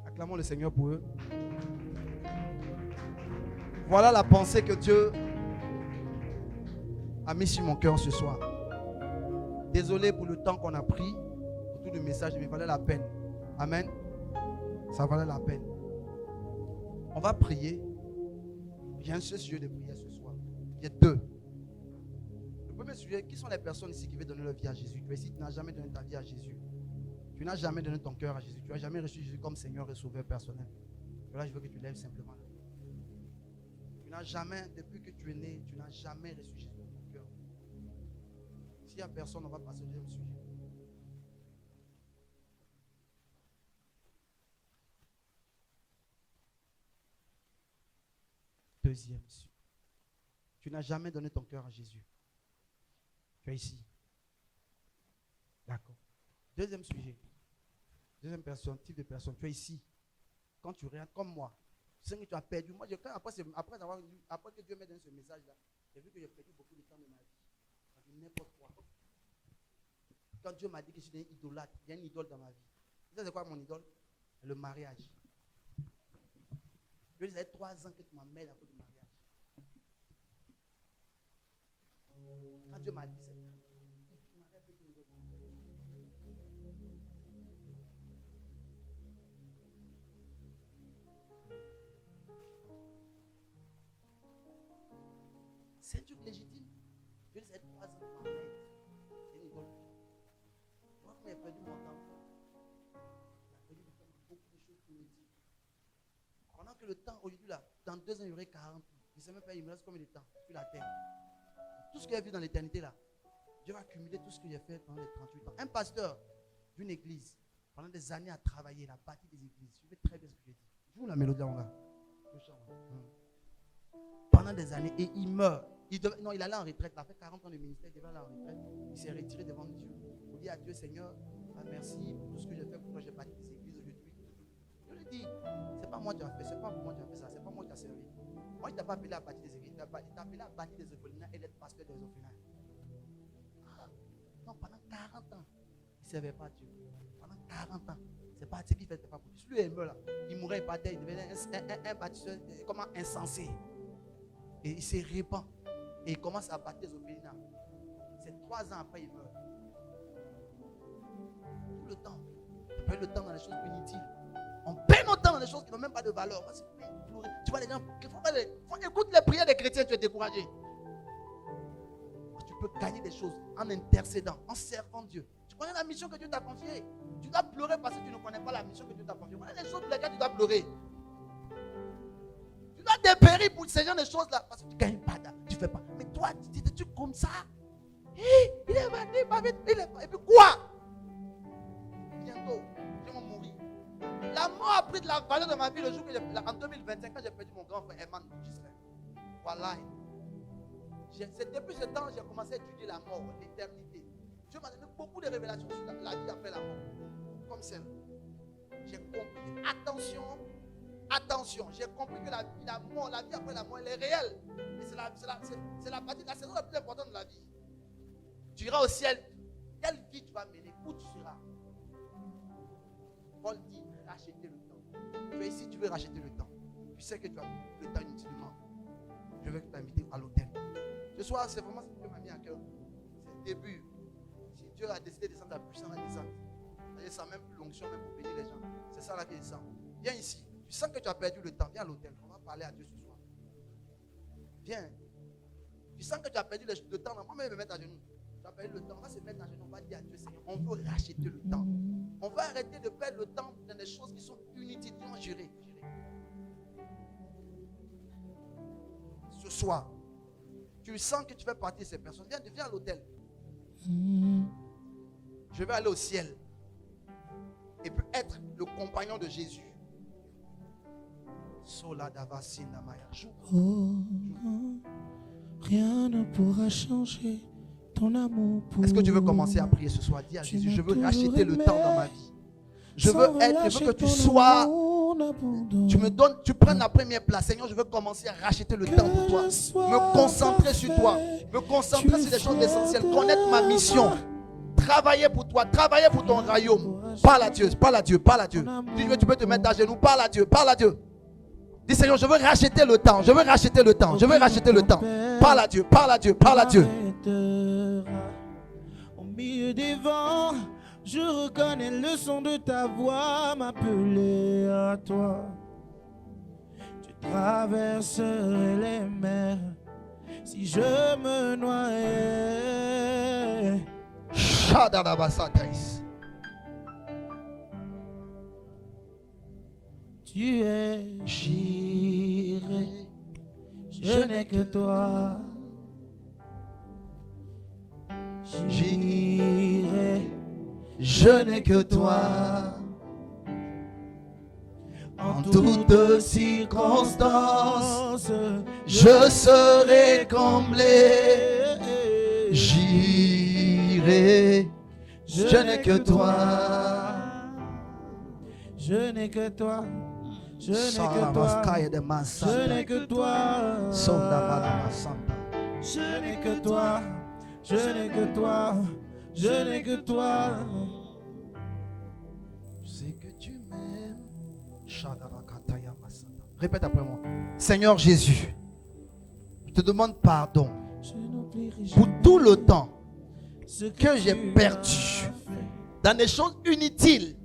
Acclamons le Seigneur pour eux. Voilà la pensée que Dieu a mis sur mon cœur ce soir. Désolé pour le temps qu'on a pris pour tout le message, mais il valait la peine. Amen. Ça valait la peine. On va prier. J'ai un seul sujet de prière ce soir. Il y a 2. Le premier sujet, qui sont les personnes ici qui veulent donner leur vie à Jésus? Tu es ici, tu n'as jamais donné ta vie à Jésus. Tu n'as jamais donné ton cœur à Jésus. Tu n'as jamais reçu Jésus comme Seigneur et Sauveur personnel. Et là, je veux que tu lèves simplement la main. Tu n'as jamais, depuis que tu es né, tu n'as jamais reçu Jésus dans ton cœur. S'il n'y a personne, on va passer au deuxième sujet. Deuxième sujet. Tu n'as jamais donné ton cœur à Jésus. Tu es ici. D'accord. Deuxième sujet. Deuxième personne, type de personne. Tu es ici. Quand tu regardes comme moi, tu sais que tu as perdu. Moi, après que Dieu m'ait donné ce message-là, j'ai vu que j'ai perdu beaucoup de temps de ma vie. J'ai vu n'importe quoi. Quand Dieu m'a dit que je suis un idolâtre, il y a une idole dans ma vie. Tu sais c'est quoi mon idole? Le mariage. Je disais 3 ans que tu m'emmènes à cause du mariage. Quand Dieu m'a dit ça, c'est un truc légitime. Je disais 3 ans que tu m'emmènes. C'est une idole. Moi, quand j'ai perdu mon temps, j'ai perdu beaucoup de choses pour me dire. Pendant que le temps, aujourd'hui, là, dans 2 ans, il y aurait 40 ans. Je ne sais même pas, il me reste combien de temps sur la terre. Tout ce que j'ai vu dans l'éternité, là, Dieu va accumuler tout ce que j'ai fait pendant les 38 ans. Un pasteur d'une église, pendant des années, a travaillé, il a bâti des églises. Je sais très bien ce que j'ai dit. Joue la mélodie, mon gars. Pendant des années, et il meurt. Il allait en retraite. Il a fait 40 ans de ministère, il devait aller en retraite. Il s'est retiré devant Dieu. Il dit à Dieu, Seigneur, merci pour tout ce que j'ai fait pour toi. J'ai bâti des églises aujourd'hui. Je lui dis, c'est pas moi qui as fait, c'est pas pour moi qui as fait ça, c'est pas moi qui a servi. Moi, je ne t'ai pas appelé à bâtir des églises, il t'a appelé à bâtir des orphelinats et d'être pasteur des orphelins. Non, pendant 40 ans, il ne servait pas Dieu. Pendant 40 ans, c'est pas Dieu qui fait, c'est pas pour Dieu. Si lui est mort là, il mourrait, il partait, il devenait un bâtisseur, comment insensé. Et il se répand. Et il commence à bâtir des orphelinats. 3 ans après, il meurt. Tout le temps. On perd le temps dans les choses inutiles. On perd notre temps dans les choses qui n'ont même pas de valeur. Tu vois les gens, écoute les prières des chrétiens, tu es découragé. Tu peux gagner des choses en intercédant, en servant Dieu. Tu connais la mission que Dieu t'a confiée. Tu dois pleurer parce que tu ne connais pas la mission que Dieu t'a confiée. Voilà les choses pour lesquelles tu dois pleurer. Tu dois dépérir pour ces genre de choses-là parce que tu ne gagnes pas, tu ne fais pas. Mais toi, tu es comme ça. Il est venu, et puis quoi? Bientôt, je vais mourir. La mort a pris de la valeur de ma vie le jour que en 2025, quand j'ai perdu mon grand frère Herman Gislain. Voilà. C'est depuis ce temps que j'ai commencé à étudier la mort, l'éternité. Dieu m'a donné beaucoup de révélations sur la vie après la mort. Comme celle. J'ai compris. Attention, j'ai compris que la vie après la mort, elle est réelle. Et c'est la partie de la saison la plus importante de la vie. Tu iras au ciel. Quelle vie tu vas mener? Où tu seras? Paul dit, racheter le temps. Tu es ici, tu veux racheter le temps. Tu sais que tu as le temps inutilement. Je vais t'inviter à l'hôtel. Ce soir, c'est vraiment ce que Dieu m'a mis à cœur. C'est le début. Si Dieu a décidé de descendre la puissance, la descente. Il descend même plus l'onction, même pour bénir les gens. C'est ça là qui descend. Viens ici. Tu sens que tu as perdu le temps. Viens à l'hôtel. On va parler à Dieu ce soir. Viens. Tu sens que tu as perdu le temps. Moi-même, je vais me mettre à genoux. Tu as perdu le temps. On va se mettre à genoux. On va dire à Dieu, Seigneur, on veut racheter le temps. On va arrêter de perdre le temps dans des choses qui sont inutilement gérées. Ce soir, tu sens que tu fais partie de ces personnes. Viens à l'hôtel. Je vais aller au ciel. Et puis être le compagnon de Jésus. Rien ne pourra changer ton amour pour. Est-ce que tu veux commencer à prier ce soir? Dis à Jésus, je veux racheter le temps dans ma vie. Je veux que tu sois. Tu prennes la première place. Seigneur, je veux commencer à racheter le temps pour toi. Me concentrer sur toi. Me concentrer sur les choses essentielles. Connaître ma mission. Travailler pour toi. Travailler pour ton royaume. Parle à Dieu. Parle à Dieu. Parle à Dieu. Dis, tu peux te mettre à genoux. Parle à Dieu. Parle à Dieu. Dis, Seigneur, je veux racheter le temps. Je veux racheter le temps. Je veux racheter le temps. Parle à Dieu. Parle à Dieu. Parle à Dieu. Au milieu des vents, je reconnais le son de ta voix m'appeler à toi. Tu traverserais les mers si je me noyais. Tu es Jireh, je n'ai que toi. Jireh, je n'ai que toi. En toutes circonstances, je serai comblé. Jireh, je n'ai que toi. Je n'ai que toi. Je n'ai que toi. Je n'ai que toi. Je n'ai que toi. Je n'ai que toi. Je n'ai que toi. Je sais que tu m'aimes. Répète après moi. Seigneur Jésus, je te demande pardon pour tout le temps que j'ai perdu dans des choses inutiles,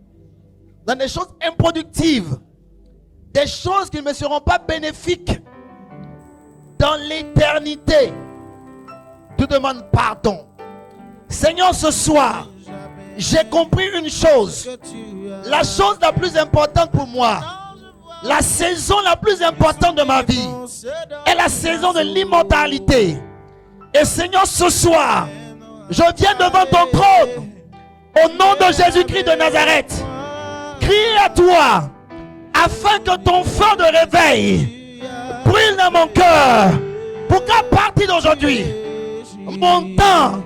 dans des choses improductives, des choses qui ne me seront pas bénéfiques dans l'éternité. Je te demande pardon. Seigneur, ce soir, j'ai compris une chose. La chose la plus importante pour moi, la saison la plus importante de ma vie, est la saison de l'immortalité. Et Seigneur, ce soir, je viens devant ton trône, au nom de Jésus-Christ de Nazareth, crier à toi, afin que ton feu de réveil brûle dans mon cœur, pour qu'à partir d'aujourd'hui, mon temps,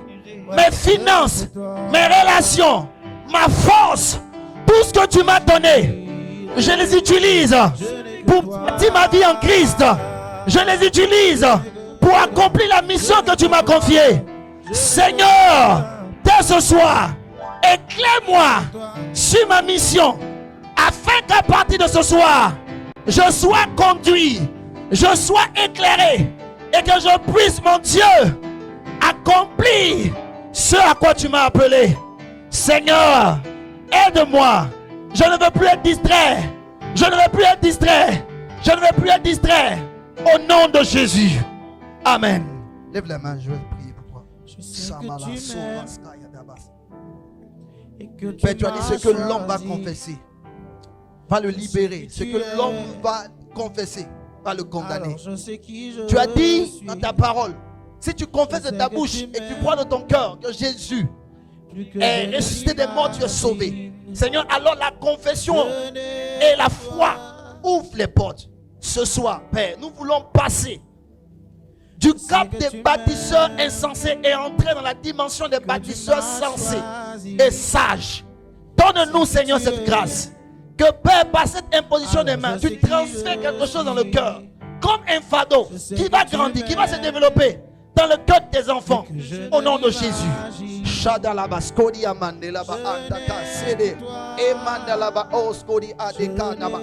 mes finances, mes relations, ma force, tout ce que tu m'as donné, je les utilise pour bâtir ma vie en Christ. Je les utilise pour accomplir la mission que tu m'as confiée. Seigneur, dès ce soir, éclaire-moi sur ma mission, afin qu'à partir de ce soir, je sois conduit, je sois éclairé, et que je puisse, mon Dieu, accomplir ce à quoi tu m'as appelé. Seigneur, aide-moi. Je ne veux plus être distrait. Je ne veux plus être distrait. Je ne veux plus être distrait. Au nom de Jésus. Amen. Lève la main, je vais prier pour toi. Je sais que tu m'aimes et que Père, tu as dit ce que l'homme va confesser va le libérer. Ce que l'homme va confesser va le condamner. Tu as dit dans ta parole, si tu confesses de ta bouche et tu crois dans ton cœur que Jésus est ressuscité des morts, tu es sauvé. Seigneur, alors la confession et la foi ouvrent les portes. Ce soir, Père, nous voulons passer du cap des bâtisseurs insensés et entrer dans la dimension des bâtisseurs sensés et sages. Donne-nous, Seigneur, cette grâce. Que Père, par cette imposition des mains, tu transfères quelque chose dans le cœur. Comme un fardeau qui va grandir, qui va se développer dans le cœur de tes enfants. Au nom de Jésus. Shadalaba skodi amandela ba antaka sede emandalaba oskodi adeka naba.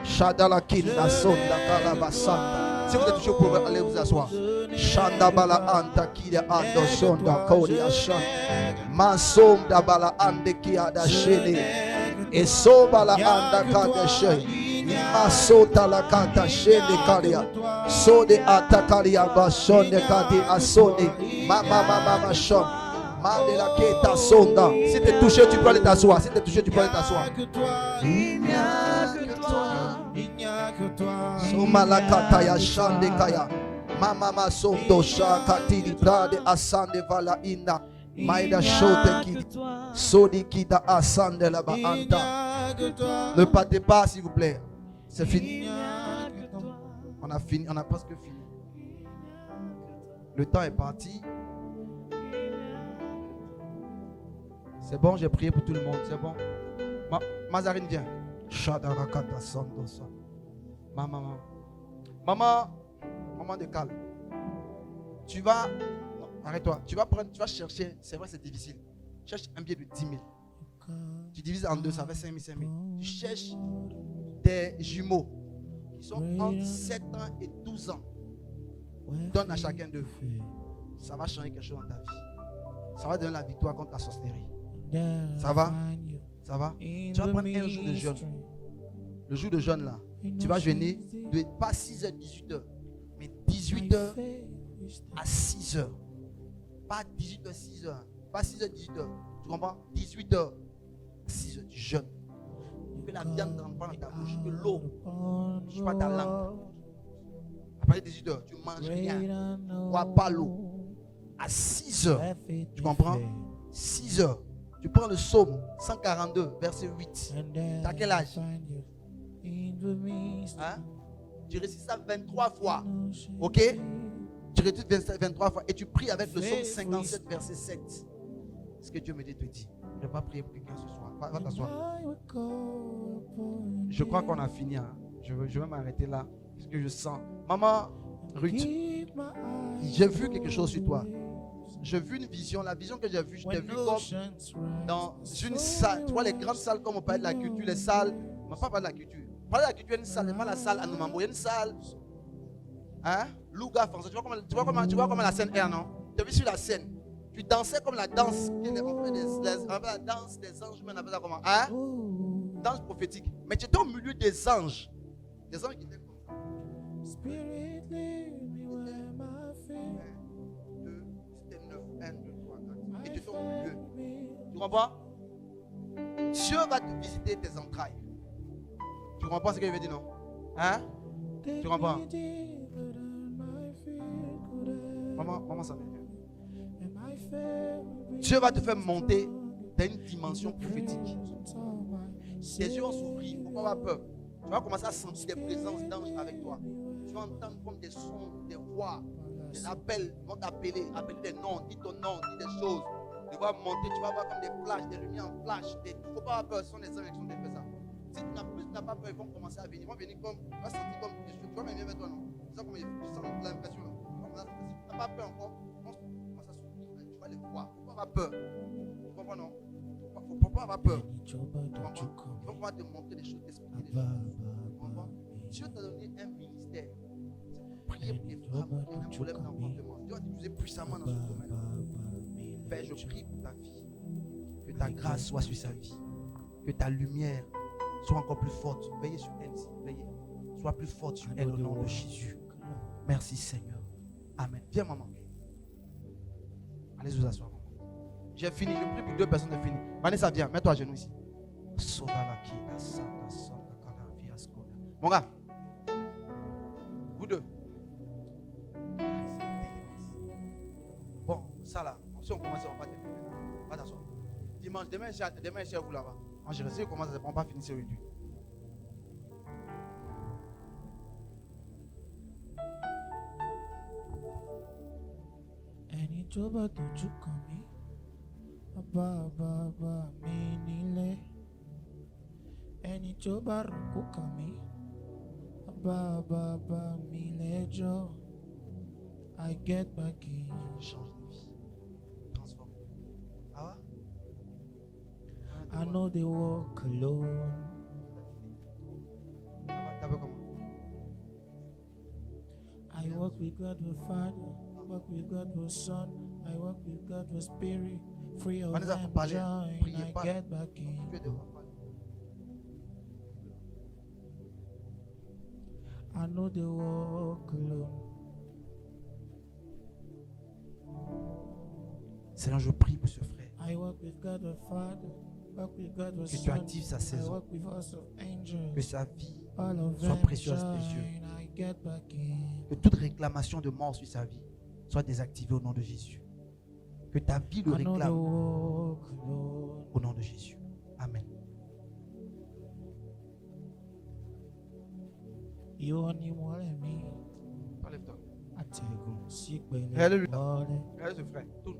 Shadala kinda sonda kalaba sanda. Si vous êtes toujours pour allez vous asseoir. Shandabala anta kida ando sonda kodi ashan. Masom dabala ande kiada shene. Esobala anda kada shene. Masota la kata shene karia. Sode atakaria bashone kati asone. Mama shon. Mande la keta sonda. Si t'es touché, tu peux aller t'asseoir. Si t'es touché, tu peux aller t'asseoir. Il n'y a que toi. Il n'y a que toi. Somalakata ya shande kaya. Mama sondo shakati di brade asande vala inda. Maida shote ki. Sodi kita asande la ba anta. Ne partez pas s'il vous plaît. C'est fini. On a fini, on a presque fini. Le temps est parti. C'est bon, j'ai prié pour tout le monde. C'est bon. Mazarine, viens. Maman de calme. Tu vas. Non, arrête-toi. Tu vas chercher. C'est vrai, c'est difficile. Cherche un billet de 10 000. Tu divises en deux, ça fait 5 000. Tu cherches des jumeaux qui sont entre 7 ans et 12 ans. Donne à chacun d'eux. Ça va changer quelque chose dans ta vie. Ça va donner la victoire contre la sorcellerie. Ça va? Ça va? Tu vas prendre un jour de jeûne. Le jour de jeûne là, tu vas jeûner de pas 6h, 18h, mais 18h à 6h. Pas 18h, 6h. Pas 6h, 18h. Tu comprends? 18h à 6h, tu jeûnes. Que la viande ne rentre pas dans ta bouche, que l'eau ne touche pas ta langue. À partir de 18h, tu ne manges rien. Bois pas l'eau. À 6h, tu comprends? 6h. Tu prends le psaume 142, verset 8. Tu as quel âge? Hein? Tu récites ça 23 fois. Ok? Tu récites 23 fois et tu pries avec le psaume 57, verset 7. Ce que Dieu me dit, te dit. Je ne vais pas prier pour quelqu'un ce soir. Va t'asseoir. Je crois qu'on a fini. Hein? Je vais m'arrêter là. Parce que je sens. Maman Ruth, j'ai vu quelque chose sur toi. J'ai vu une vision. La vision que j'ai vue, je t'ai vu comme dans une salle. Tu vois les grandes salles comme on parle de la culture, les salles. On ne va pas parler de la culture. Parler de la culture, il y a une salle, pas la salle à Noumambo. Il y a une salle. Hein? Louga français. Tu vois comment la scène est, non? Tu as vu sur la scène. Tu dansais comme la danse. La danse des anges, mais on appelle ça comment? Hein? Danse prophétique. Mais tu étais au milieu des anges. Des anges qui étaient comme ça. Et tu es au milieu. Tu comprends? Dieu va te visiter tes entrailles. Tu comprends ce que je veux dire, non? Hein? Tu comprends? Maman, ça m'énerve. Dieu va te faire monter dans une dimension prophétique. Tes yeux vont s'ouvrir. Il ne faut pas avoir peur. Tu vas commencer à sentir des présences d'anges avec toi. Tu vas entendre comme des sons, des voix, des appels. Ils vont t'appeler, appeler des noms, dis ton nom, dis des choses. Tu vas monter, tu vas voir comme des flashs, des lumières en flash. Il ne faut pas avoir peur, ce sont des anges qui sont fait ça. Si tu n'as pas peur, ils vont commencer à venir. Ils vont venir comme, tu vas sentir comme des choses. Tu vas venir vers toi, non? C'est ça comme tu sens l'impression. Si tu n'as pas peur encore, commence à s'ouvrir. Tu vas les voir. Il ne faut pas avoir peur. Tu comprends, non? Il ne faut pas avoir peur. Tu comprends? Ils vont pouvoir te montrer des choses, t'expliquer des choses. Tu comprends? Dieu t'a donné un ministère. C'est pour prier pour les femmes qui ont un problème d'enfantement. Dieu va t'utiliser puissamment dans ce domaine. Père, je prie pour ta vie. Que ta grâce soit sur sa vie. Que ta lumière soit encore plus forte. Veillez sur elle. Veillez. Sois plus forte sur elle au nom de Jésus. Merci Seigneur. Amen. Viens maman. Allez vous asseoir. J'ai fini. Je prie pour 2 personnes de finir. Vanessa, viens. Mets-toi à genoux ici. Mon gars. Vous 2. Bon, ça là. Si on commence, on va terminer. Va t'asseoir. Dimanche, demain, chez vous là-bas. Moi, je sais comment ça se passe. On va pas finir aujourd'hui. Ẹni tó bá dojú kàn mí, bàbá mi nílé. Ẹni tó bá rògbò kàn mí, bàbá mi lẹ́jọ́. I get back in. Change de vie. Transforme. Ah ouais? I know they walk alone. T'as vu comment? I walk with God the Father, I walk with God the Son, I walk with God the Spirit, free of Vanessa, and parlez. joy, Priez I pas. get back in. Tu es devant. I know they walk alone. Seigneur, je prie pour ce frère. I walk with God the Father, walk with God the Que tu Son, actives sa I saison. walk with us of angels, Que sa vie all of soit them précieuse à tes yeux. shine, I get back in. Que toute réclamation de mort sur sa vie soit désactivée au nom de Jésus. Que ta vie le I know they réclame walk alone. au nom de Jésus. Amen. You only want me. Enlève-toi. Atẹ́gùn sí pẹ̀lẹ́ Alléluia. mọ́lẹ̀. Regardez ce frère. Tourne.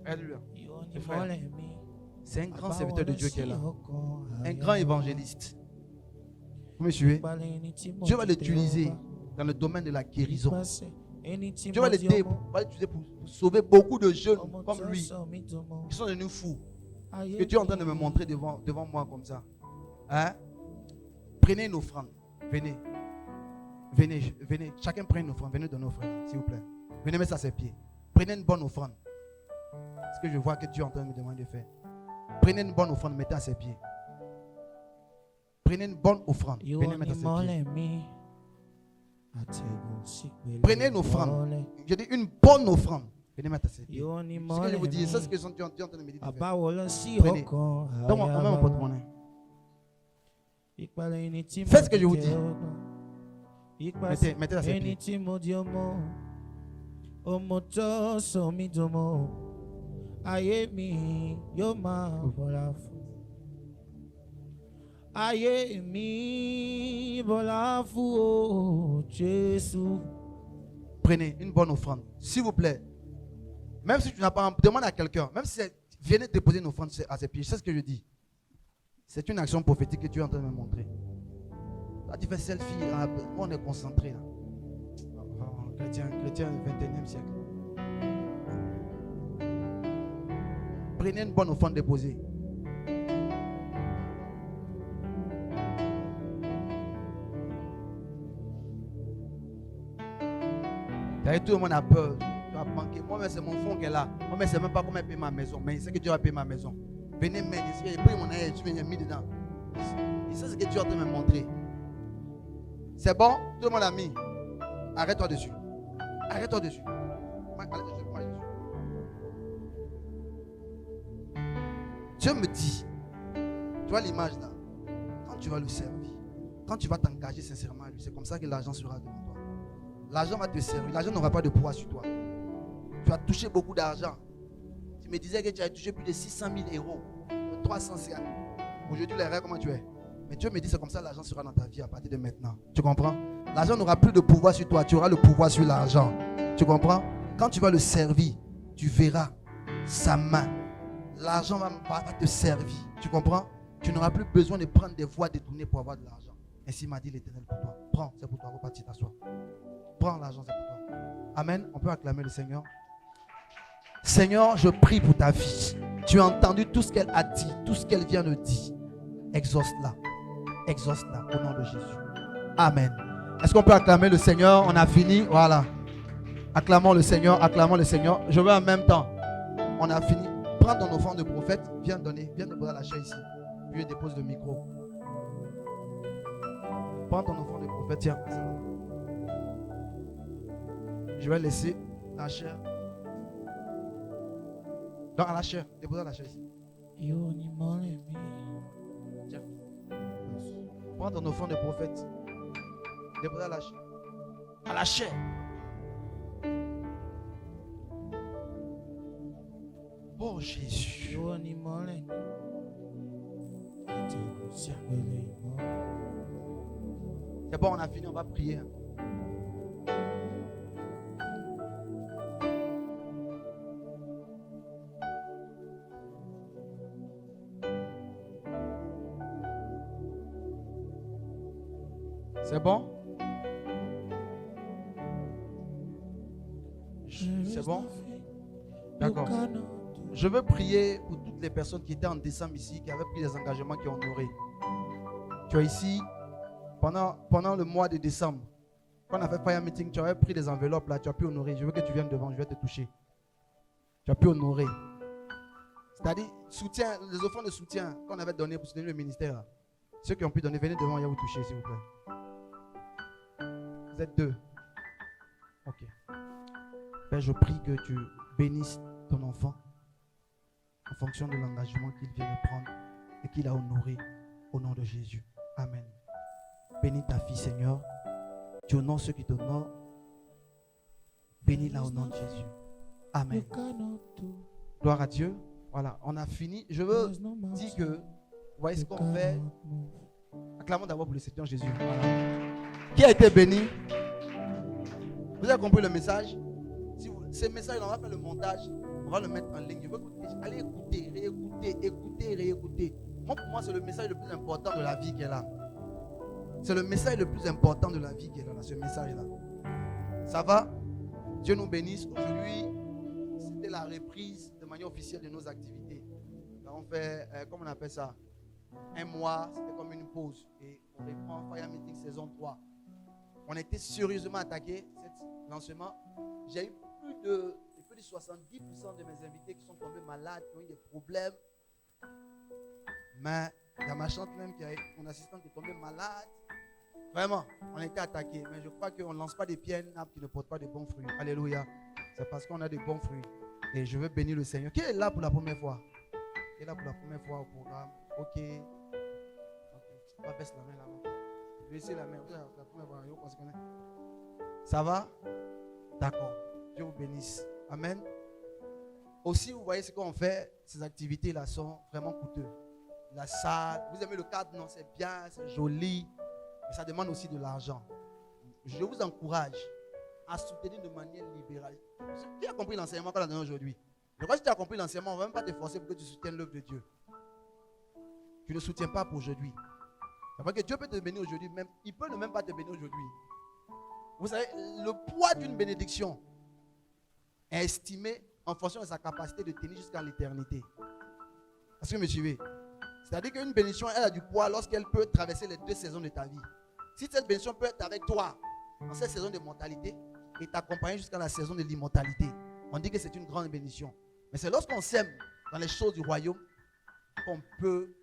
Alléluia. You only Ce frère. want me. C'est un grand serviteur de Dieu qui est là. Un grand évangéliste. Vous me suivez? Dieu va l'utiliser dans le domaine de la guérison. Dieu va l'utiliser pour sauver beaucoup de jeunes comme lui qui sont devenus fous. Que Dieu est en train de me montrer devant moi comme ça. Hein? Prenez une offrande. Venez. Venez, venez. Chacun prenne une offrande. Venez donner une offrande, s'il vous plaît. Venez mettre ça à ses pieds. Prenez une bonne offrande. C'est ce que je vois que Dieu est en train de me demander de faire. Prenez une bonne offrande, mettez à ses pieds. Prenez une bonne offrande. Venez mettre à ses pieds. Prenez une offrande. Je dis une bonne offrande. Venez mettre à ses pieds. Ce que je vous dis, c'est ce que Dieu est en train de me dire de faire. Prenez. Donne-moi mon porte-monnaie. Faites ce que je vous dis. Mettez à ses pieds. Ayé mi bọ́lá fún o Jésus. Prenez une bonne offrande. S'il vous plaît. Même si tu n'as pas, demande à quelqu'un. Même si venez déposer une offrande à ses pieds. C'est ce que je dis. C'est une action prophétique que Dieu est en train de me montrer. Là, tu fais selfie. On est concentré. Là. Chrétien 21e siècle. Prenez une bonne offrande déposée. Tout le monde a peur. Tu vas manquer. Moi, c'est mon fond qui est là. Moi, je ne sais même pas comment payer ma maison. Mais il sait que Dieu va payer ma maison. Venez m'aider. J'ai pris mon aide. Tu viens mis dedans. Il sait ce que Dieu est en train de me montrer. C'est bon? Tout le monde a mis. Arrête-toi dessus. Arrête-toi dessus. Dieu me dit, tu vois l'image là, quand tu vas le servir, quand tu vas t'engager sincèrement à lui, c'est comme ça que l'argent sera devant toi. L'argent va te servir, l'argent n'aura pas de poids sur toi. Tu as touché beaucoup d'argent. Tu me disais que tu as touché plus de 600 000 euros, 300 000. Aujourd'hui, les rêves, comment tu es? Mais Dieu me dit, c'est comme ça l'argent sera dans ta vie à partir de maintenant. Tu comprends? L'argent n'aura plus de pouvoir sur toi, tu auras le pouvoir sur l'argent. Tu comprends? Quand tu vas le servir, tu verras sa main. L'argent va te servir. Tu comprends? Tu n'auras plus besoin de prendre des voies détournées pour avoir de l'argent. Ainsi m'a dit l'Éternel pour toi. Prends, c'est pour toi. Repartis, t'asseoir. Prends l'argent, c'est pour toi. Amen. On peut acclamer le Seigneur. Seigneur, je prie pour ta vie. Tu as entendu tout ce qu'elle a dit, tout ce qu'elle vient de dire. Exauce-la. Exauce-la au nom de Jésus. Amen. Est-ce qu'on peut acclamer le Seigneur? On a fini. Voilà. Acclamons le Seigneur. Acclamons le Seigneur. Je veux en même temps On a fini. Prends ton offrande de prophète. Viens donner. Viens déposer la chair ici. Puis dépose le micro. Prends ton offrande de prophète. Tiens. Je vais laisser la chair. Dans la chair. Déposer la chair ici. Tiens. Prends ton offrande de prophète. Déposer la chair. À la chair. Oh Jésus. C'est bon, on a fini, on va prier. C'est bon? C'est bon? D'accord. Je veux prier pour toutes les personnes qui étaient en décembre ici, qui avaient pris des engagements, qui ont honoré. Tu es ici, pendant le mois de décembre, quand on a fait Fire Meeting, tu avais pris des enveloppes là, tu as pu honorer. Je veux que tu viennes devant, je vais te toucher. Tu as pu honorer. C'est-à-dire, soutien, les offrandes de soutien qu'on avait donné pour soutenir le ministère. Là. Ceux qui ont pu donner, venez devant, il y a vous toucher, s'il vous plaît. Vous êtes 2. Ok. Père, je prie que tu bénisses ton enfant en fonction de l'engagement qu'il vient de prendre et qu'il a honoré au nom de Jésus. Amen. Bénis ta fille, Seigneur. Tu honores ceux qui t'honorent. Bénis-la au nom de Jésus. Amen. Gloire à Dieu. Voilà, on a fini. Je veux dire que, vous voyez ce qu'on fait. Acclamons d'abord pour le Seigneur Jésus. Voilà. Qui a été béni? Vous avez compris le message? Si vous, ce message, on va faire le montage. On va le mettre en ligne. Je veux que vous allez écouter, réécouter. Moi, pour moi, c'est le message le plus important de la vie qui est là. C'est le message le plus important de la vie qui est là, ce message-là. Ça va? Dieu nous bénisse. Aujourd'hui, c'était la reprise de manière officielle de nos activités. Là, on fait, comment on appelle ça? Un mois, c'était comme une pause. Et on reprend Fire Meeting saison 3. On a été sérieusement attaqué, cet lancement. J'ai eu plus de 70% de mes invités qui sont tombés malades, qui ont eu des problèmes. Mais il y a ma chante même, mon assistante qui est tombée malade. Vraiment, on a été attaqué. Mais je crois qu'on ne lance pas des pieds à un arbre qui ne porte pas de bons fruits. Alléluia. C'est parce qu'on a de bons fruits. Et je veux bénir le Seigneur. Qui est là pour la première fois? Qui est là pour la première fois au programme? Ok. On va baisser la main là-bas. Baissez la main. La première fois. Ça va? D'accord. Dieu vous bénisse. Amen. Aussi, vous voyez ce qu'on fait. Ces activités-là sont vraiment coûteuses. La salle. Vous aimez le cadre? Non, c'est bien, c'est joli. Mais ça demande aussi de l'argent. Je vous encourage à soutenir de manière libérale. Qui a compris l'enseignement qu'on a donné aujourd'hui? Je crois que si tu as compris l'enseignement, on ne va même pas te forcer pour que tu soutiennes l'œuvre de Dieu. Tu ne soutiens pas pour aujourd'hui. C'est parce que Dieu peut te bénir aujourd'hui, même. Il peut ne même pas te bénir aujourd'hui. Vous savez, le poids d'une bénédiction est estimé en fonction de sa capacité de tenir jusqu'à l'éternité. Est-ce que vous me suivez? C'est-à-dire qu'une bénédiction, elle a du poids lorsqu'elle peut traverser les 2 saisons de ta vie. Si cette bénédiction peut être avec toi en cette saison de mortalité et t'accompagner jusqu'à la saison de l'immortalité, on dit que c'est une grande bénédiction. Mais c'est lorsqu'on sème dans les choses du royaume qu'on peut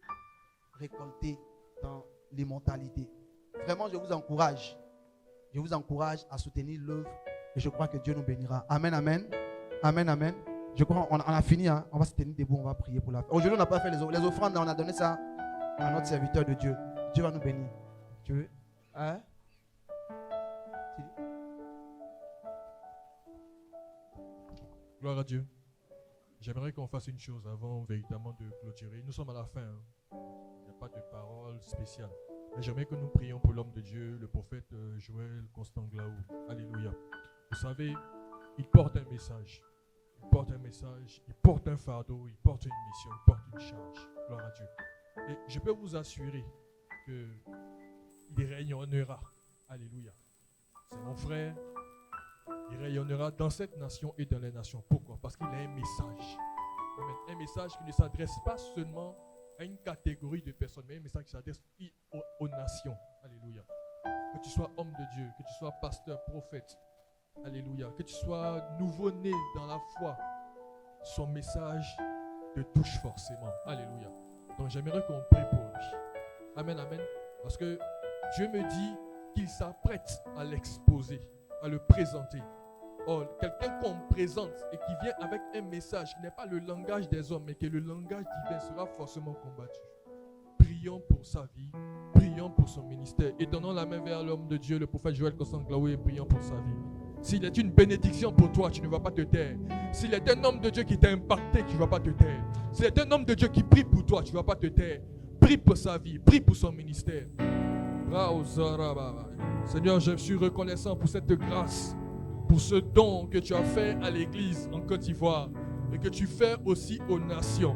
récolter dans l'immortalité. Vraiment, je vous encourage. Je vous encourage à soutenir l'œuvre et je crois que Dieu nous bénira. Amen, amen. Amen, amen. Je crois qu'on a fini, hein? On va se tenir debout, on va prier pour la fin. Aujourd'hui, on n'a pas fait les offrandes, on a donné ça à notre serviteur de Dieu. Dieu va nous bénir. Tu veux? Hein? Gloire à Dieu. J'aimerais qu'on fasse une chose avant véritablement de clôturer. Nous sommes à la fin. Hein. Il n'y a pas de parole spéciale. Mais j'aimerais que nous prions pour l'homme de Dieu, le prophète Joël Constant Glaou. Alléluia. Vous savez, il porte un message. Il porte un message, il porte un fardeau, il porte une mission, il porte une charge. Gloire à Dieu. Et je peux vous assurer qu'il rayonnera. Alléluia. C'est mon frère. Il rayonnera dans cette nation et dans les nations. Pourquoi? Parce qu'il a un message. Amen. Un message qui ne s'adresse pas seulement à une catégorie de personnes, mais un message qui s'adresse aux nations. Alléluia. Que tu sois homme de Dieu, que tu sois pasteur, prophète. Alléluia. Que tu sois nouveau-né dans la foi. son message te touche forcément. Alléluia. Donc j'aimerais qu'on prie pour lui. Amen, amen. Parce que Dieu me dit qu'il s'apprête à l'exposer, à le présenter. Oh, quelqu'un qu'on présente et qui vient avec un message qui n'est pas le langage des hommes, mais qui est le langage divin sera forcément combattu. Prions pour sa vie, prions pour son ministère et donnons la main vers l'homme de Dieu, le prophète Joël Kosanglaoui, et prions pour sa vie. S'il est une bénédiction pour toi, tu ne vas pas te taire. S'il est un homme de Dieu qui t'a impacté, tu ne vas pas te taire. S'il est un homme de Dieu qui prie pour toi, tu ne vas pas te taire. Prie pour sa vie, prie pour son ministère. Seigneur, je suis reconnaissant pour cette grâce, pour ce don que tu as fait à l'église en Côte d'Ivoire et que tu fais aussi aux nations.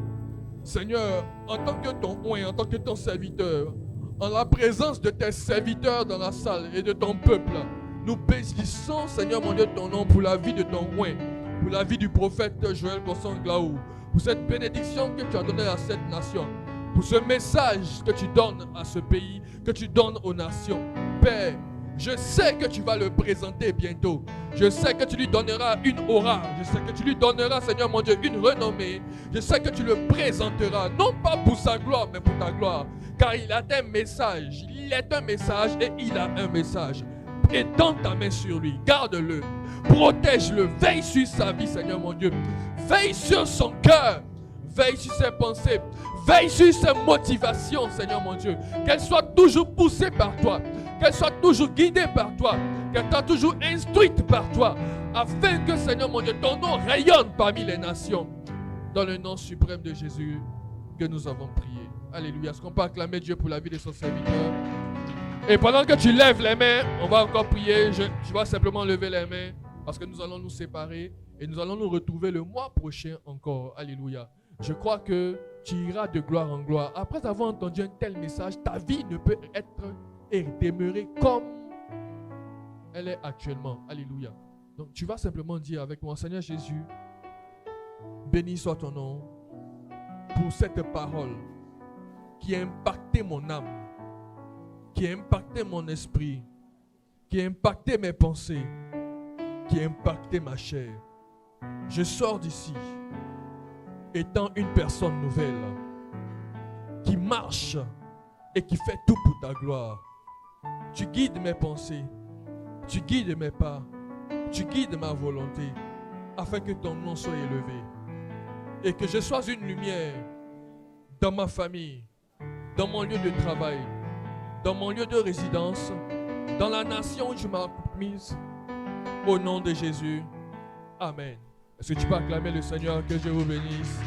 Seigneur, en tant que ton oint, en tant que ton serviteur, en la présence de tes serviteurs dans la salle et de ton peuple, nous bénissons, Seigneur mon Dieu, ton nom pour la vie de ton oint, pour la vie du prophète Joël Kosanglaoui, pour cette bénédiction que tu as donnée à cette nation, pour ce message que tu donnes à ce pays, que tu donnes aux nations. Père, je sais que tu vas le présenter bientôt. Je sais que tu lui donneras une aura. Je sais que tu lui donneras, Seigneur mon Dieu, une renommée. Je sais que tu le présenteras, non pas pour sa gloire, mais pour ta gloire. Car il a un message. Il est un message et il a un message. Étends ta main sur lui. Garde-le. Protège-le. Veille sur sa vie, Seigneur mon Dieu. Veille sur son cœur. Veille sur ses pensées. Veille sur ses motivations, Seigneur mon Dieu. Qu'elles soient toujours poussées par toi. Qu'elle soit toujours guidée par toi, qu'elle soit toujours instruite par toi, afin que, Seigneur mon Dieu, ton nom rayonne parmi les nations. Dans le nom suprême de Jésus que nous avons prié. Alléluia. Est-ce qu'on peut acclamer Dieu pour la vie de son serviteur? Et pendant que tu lèves les mains, on va encore prier. Je vais simplement lever les mains parce que nous allons nous séparer et nous allons nous retrouver le mois prochain encore. Alléluia. Je crois que tu iras de gloire en gloire. Après avoir entendu un tel message, ta vie ne peut être et demeurer comme elle est actuellement. Alléluia. Donc tu vas simplement dire avec moi, Seigneur Jésus, béni soit ton nom pour cette parole qui a impacté mon âme, qui a impacté mon esprit, qui a impacté mes pensées, qui a impacté ma chair. Je sors d'ici étant une personne nouvelle qui marche et qui fait tout pour ta gloire. Tu guides mes pensées, tu guides mes pas, tu guides ma volonté, afin que ton nom soit élevé. Et que je sois une lumière dans ma famille, dans mon lieu de travail, dans mon lieu de résidence, dans la nation où je m'ai mise. Au nom de Jésus. Amen. Est-ce que tu peux acclamer le Seigneur? Que Dieu vous bénisse.